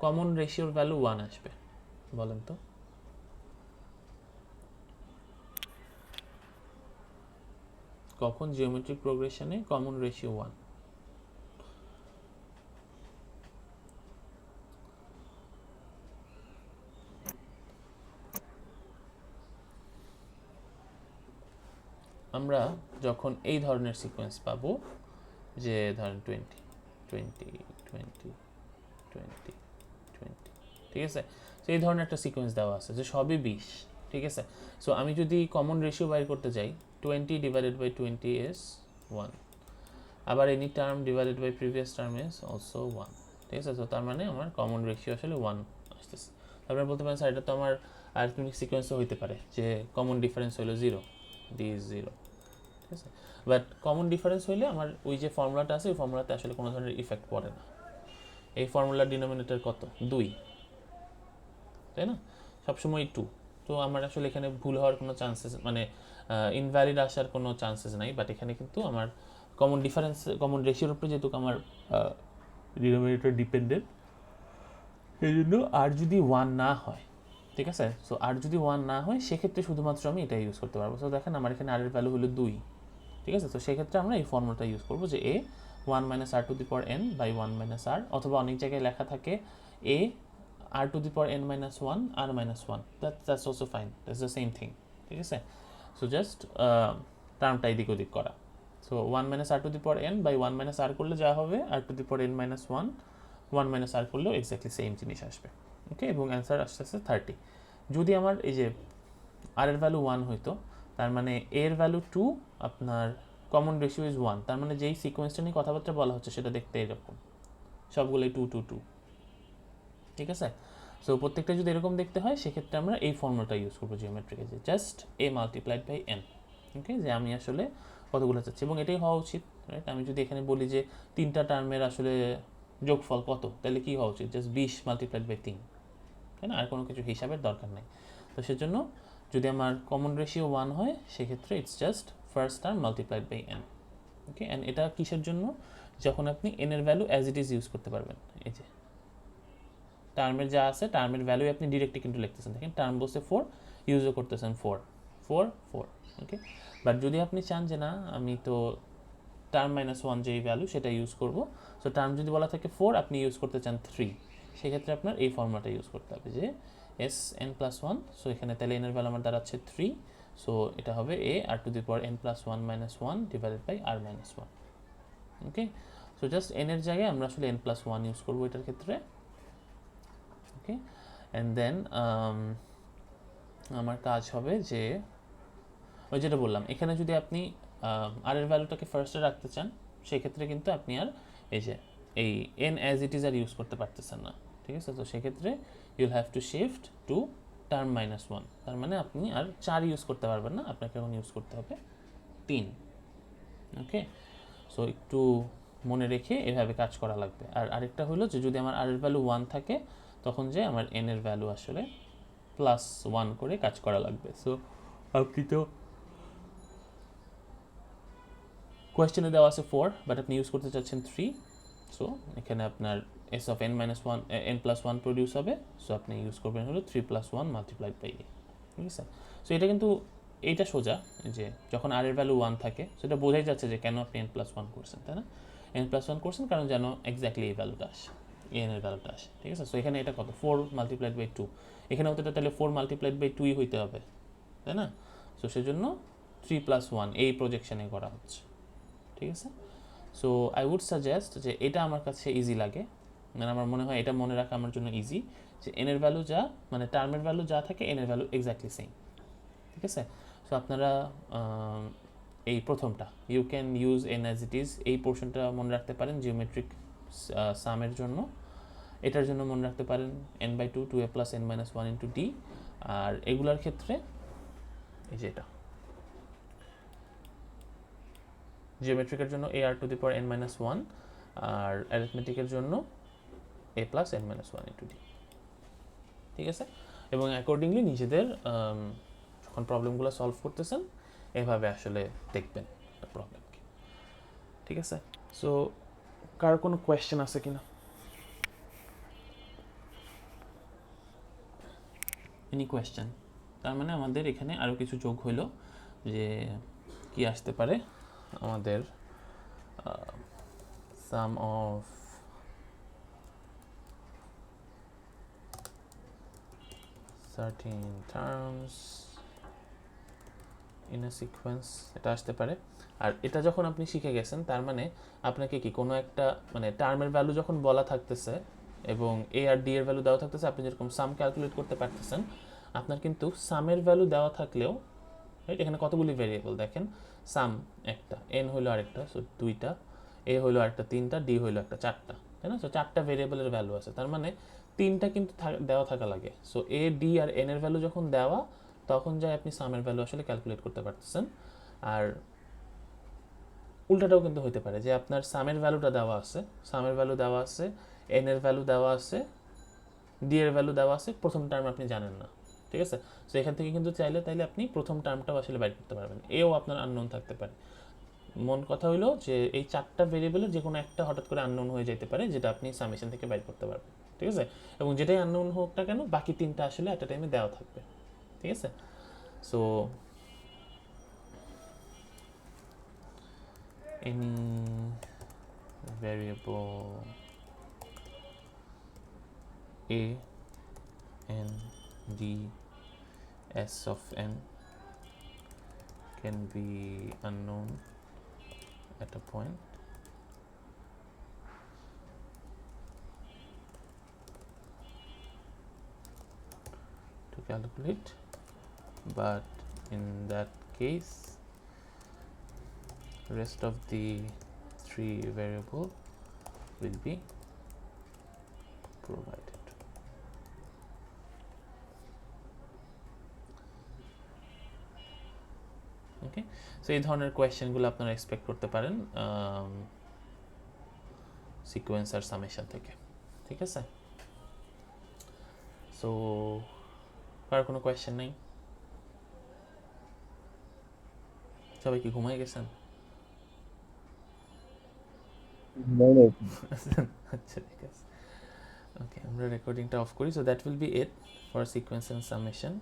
কমন রেশিওর ভ্যালু 1 আসবে বলেন তো? কখন জিওমেট্রিক প্রোগ্রেশনে কমন রেশিও 1? আমরা যখন এই ধরনের সিকোয়েন্স পাবো যে ধরেন 20 20 20 20 20, ঠিক আছে, সো এই ধরনের একটা সিকোয়েন্স দেওয়া আছে যে সবই 20, ঠিক আছে। সো আমি যদি কমন রেশিও বাইর করতে যাই 20 / 20 ইজ 1, আবার any term divided by previous term is also 1, ঠিক আছে। তো তার মানে আমার কমন রেশিও আসলে 1 আসতেছে। তারপরে বলতে পারেন স্যার এটা তো আমার আরিথমেটিক সিকোয়েন্সও হইতে পারে যে কমন ডিফারেন্স হলো 0, ডি ইজ 0, ঠিক আছে। বাট কমন ডিফারেন্স হইলে আমার ওই যে ফর্মুলাটা আছে ওই ফর্মুলাতে আসলে কোনো ধরনের ইফেক্ট পড়ে না। এই ফর্মুলার ডিনোমিনেটর কত 2, তাই না, সবসময় 2, তো আমার আসলে এখানে ভুল হওয়ার কোনো চান্সেস মানে ইনভ্যালিড আসার কোনো চান্সেস নাই। বাট এখানে কিন্তু আমার কমন রেশিওর উপরে যেহেতু আমার ডিনোমিনেটর ডিপেন্ডেন্ট, সেই জন্য আর যদি 1 না হয়, ঠিক আছে, সো আর যদি 1 না হয় সেক্ষেত্রে শুধুমাত্র আমি এটা ইউজ করতে পারবো। সো দেখেন আমার এখানে আর এর ভ্যালু হলো 2, ঠিক আছে। তো সেক্ষেত্রে আমরা এই ফর্মুলাটা ইউজ করবো যে a 1 - r⁴n / 1 - r, অথবা অনেক জায়গায় লেখা থাকে a r⁴n - 1 r - 1, that's also fine, that's the same thing, ঠিক আছে। সো জাস্ট টার্মটা এদিক ওদিক করা। সো 1 - r⁴n / 1 - r করলে যা হবে r⁴n - 1 1 - r করলেও এক্স্যাক্টলি সেম জিনিস আসবে। ওকে, এবং অ্যান্সার আসতেছে 30। যদি আমার এই যে আর এর ভ্যালু 1 হইতো, তার মানে এর ভ্যালু 2, আপনার কমন রেশিও ইজ 1, তার মানে যেই সিকোয়েন্সটা নিয়ে কথাবার্তা বলা হচ্ছে সেটা দেখতে এরকম সবগুলোই 2 2 2, ঠিক আছে। সো প্রত্যেকটা যদি এরকম দেখতে হয় সেক্ষেত্রে আমরা এই ফর্মুলাটা ইউজ করবো জিওমেট্রিকে, যে জাস্ট a × n। ওকে, যে আমি আসলে কতগুলো চাচ্ছি এবং এটাই হওয়া উচিত, রাইট। আমি যদি এখানে বলি যে 3টা টার্মের আসলে যোগফল কত, তাহলে কি হওয়া উচিত জাস্ট 20 × 3, তাই না, আর কোনো কিছু হিসাবের দরকার নেই। তো সেজন্য যদি আমার কমন রেশিও 1 হয় সেক্ষেত্রে it's just first term multiplied by n। Okay, and এটা কিসের জন্য? যখন আপনি n এর value as it is use করতে পারবেন। এই যে টার্মের যা আছে টার্মের ভ্যালু আপনি ডিরেক্টলি কিন্তু লিখতেছেন, দেখেন টার্ম বসে 4, ইউজও করতেছেন 4 4 4। ওকে, বাট যদি আপনি চান যে না আমি তো টার্ম -1 যেই ভ্যালু সেটা ইউজ করব, সো টার্ম যদি বলা থাকে 4 আপনি ইউজ করতে চান 3, সেক্ষেত্রে আপনার এই ফর্মুলাটা ইউজ করতে হবে যে এস এন প্লাস 1। সো এখানে তাহলে এন এর ভ্যালু আমার দাঁড়াচ্ছে 3, সো এটা হবে a r to the power n plus 1 minus 1 divided by r minus 1। Okay, so just n এর জায়গায় আমরা আসলে n প্লাস 1 ইউজ করবো এটার ক্ষেত্রে। ওকে, অ্যান্ড দেন আমার কাজ হবে যে ওই যেটা বললাম, এখানে যদি আপনি আর এর ভ্যালুটাকে ফার্স্টে রাখতে চান সেক্ষেত্রে কিন্তু আপনি আর এই যে এই এন অ্যাজ ইট ইজ আর ইউজ করতে পারতেছেন না, ঠিক আছে? তো সেক্ষেত্রে you'll have to shift to term -1, তার মানে আপনি আর 4 ইউজ করতে পারবেন না, আপনাকে এখন ইউজ করতে হবে 3। ওকে, সো একটু মনে রেখে এভাবে কাজ করা লাগবে। আর আরেকটা হলো যে যদি আমার আর এর ভ্যালু 1 থাকে তখন যে আমার এন এর ভ্যালু আসলে +1 করে কাজ করা লাগবে। সো আপনি তো কোয়েশ্চেনে দেওয়া আছে 4 বাট আপনি ইউজ করতে চাচ্ছেন 3, সো এখানে আপনার S of n-1 n+1 produce হবে, সো আপনি ইউজ করবেন হলো 3 + 1 মাল্টিপ্লাইড বাই a। ঠিক আছে, সো এটা কিন্তু এইটা সোজা যে যখন আর এর ভ্যালু 1 থাকে সেটা বোঝাই যাচ্ছে যে কেন আপনি n+1 করছেন, তাই না? n+1 করছেন কারণ যেন এক্স্যাক্টলি এই ভ্যালুটা আসে, এন এর ভ্যালুটা আসে। ঠিক আছে, সো এখানে এটা কত 4 মাল্টিপ্লাইড বাই 2, এখানেও তো এটা তাহলে 4 মাল্টিপ্লাইড বাই 2ই হইতে হবে, তাই না? সো সেজন্য 3 + 1 এই প্রজেকশনে করা হচ্ছে। ঠিক আছে, সো আই উড সাজেস্ট যে এটা আমার কাছে ইজি লাগে, মানে আমার মনে হয় এটা মনে রাখা আমার জন্য ইজি যে এন এর ভ্যালু যা মানে টার্মের ভ্যালু যা থাকে এন এর ভ্যালু এক্স্যাক্টলি সেম। ঠিক আছে, সো আপনারা এই প্রথমটা you can use n as it is, এই পোর্শনটা মনে রাখতে পারেন জিওমেট্রিক সামের জন্য। এটার জন্য মনে রাখতে পারেন n/2 2a + n-1 * d। আর এগুলার ক্ষেত্রে এই যে এটা জিওমেট্রিকের জন্য a r two the power n-1 আর অ্যারিথমেটিকের জন্য a + n-1 * d। ঠিক আছে, এবং অ্যাকর্ডিংলি নিজেদের যখন প্রবলেমগুলো সলভ করতেছেন এভাবে আসলে দেখবেন একটা প্রবলেমকে। ঠিক আছে, সো কার কোনো কোয়েশ্চেন আছে কিনা? Any question? তার মানে আমাদের এখানে আরও কিছু যোগ হইলো, যে কি আসতে পারে আমাদের সাম of certain terms in a sequence, এটা আসতে পারে। আর এটা যখন আপনি শিখে গেছেন তার মানে আপনাকে কি কোনো একটা মানে টার্মের ভ্যালু যখন বলা থাকতেছে এবং এ আর ডি এর ভ্যালু দেওয়া থাকতেছে, আপনি যেরকম সাম ক্যালকুলেট করতে পারতেছেন, আপনার কিন্তু সামের ভ্যালু দেওয়া থাকলেও রাইট, এখানে কতগুলি ভেরিয়েবল দেখেন, সাম একটা, এন হইলো আরেকটা, সো 2টা, এ হইলো আরেকটা 3টা, ডি হইলো একটা 4টা, তাই না? সো 4টা ভেরিয়েবলের ভ্যালু আছে, তার মানে 3টা কিন্তু দেওয়া থাকা লাগে। So a d r n এর ভ্যালু যখন দেওয়া তখন যাই আপনি সামের ভ্যালু আসলে ক্যালকুলেট করতে পারতেছেন। আর উল্টাটাও কিন্তু হতে পারে যে আপনার সামের ভ্যালুটা দেওয়া আছে, সামের ভ্যালু দেওয়া আছে, এন এর ভ্যালু দেওয়া আছে, ডি এর ভ্যালু দেওয়া আছে, প্রথম টার্ম আপনি জানেন না। ঠিক আছে, সো এখান থেকে কিন্তু চাইলে তাইলে আপনি প্রথম টার্মটাও আসলে বাইর করতে পারবেন, এও আপনার আননোন থাকতে পারে। মন কথা হইলো যে এই 4টা ভেরিয়েবলের যে কোনো একটা হঠাৎ করে আননোন হয়ে যেতে পারে, যেটা আপনি সামেশন থেকে বাইর করতে পারবেন। ঠিক আছে, এবং যেটাই আননোন হোক না কেন বাকি 3টা আসলে একটা টাইমে দেওয়া থাকবে। ঠিক আছে, so any variable a n d s of n can be unknown at a point to calculate, but in that case rest of the 3 variable will be provided. Okay, so এই ধরনের কোয়েশ্চেনগুলো আপনারা এক্সপেক্ট করতে পারেন sequence আর summation থেকে। ঠিক আছে, so কার কোনো question নেই? সবাই কি ঘুমাই গেছেন? আচ্ছা ঠিক আছে, ওকে আমরা রেকর্ডিংটা অফ করি। So that will be it for sequence and summation.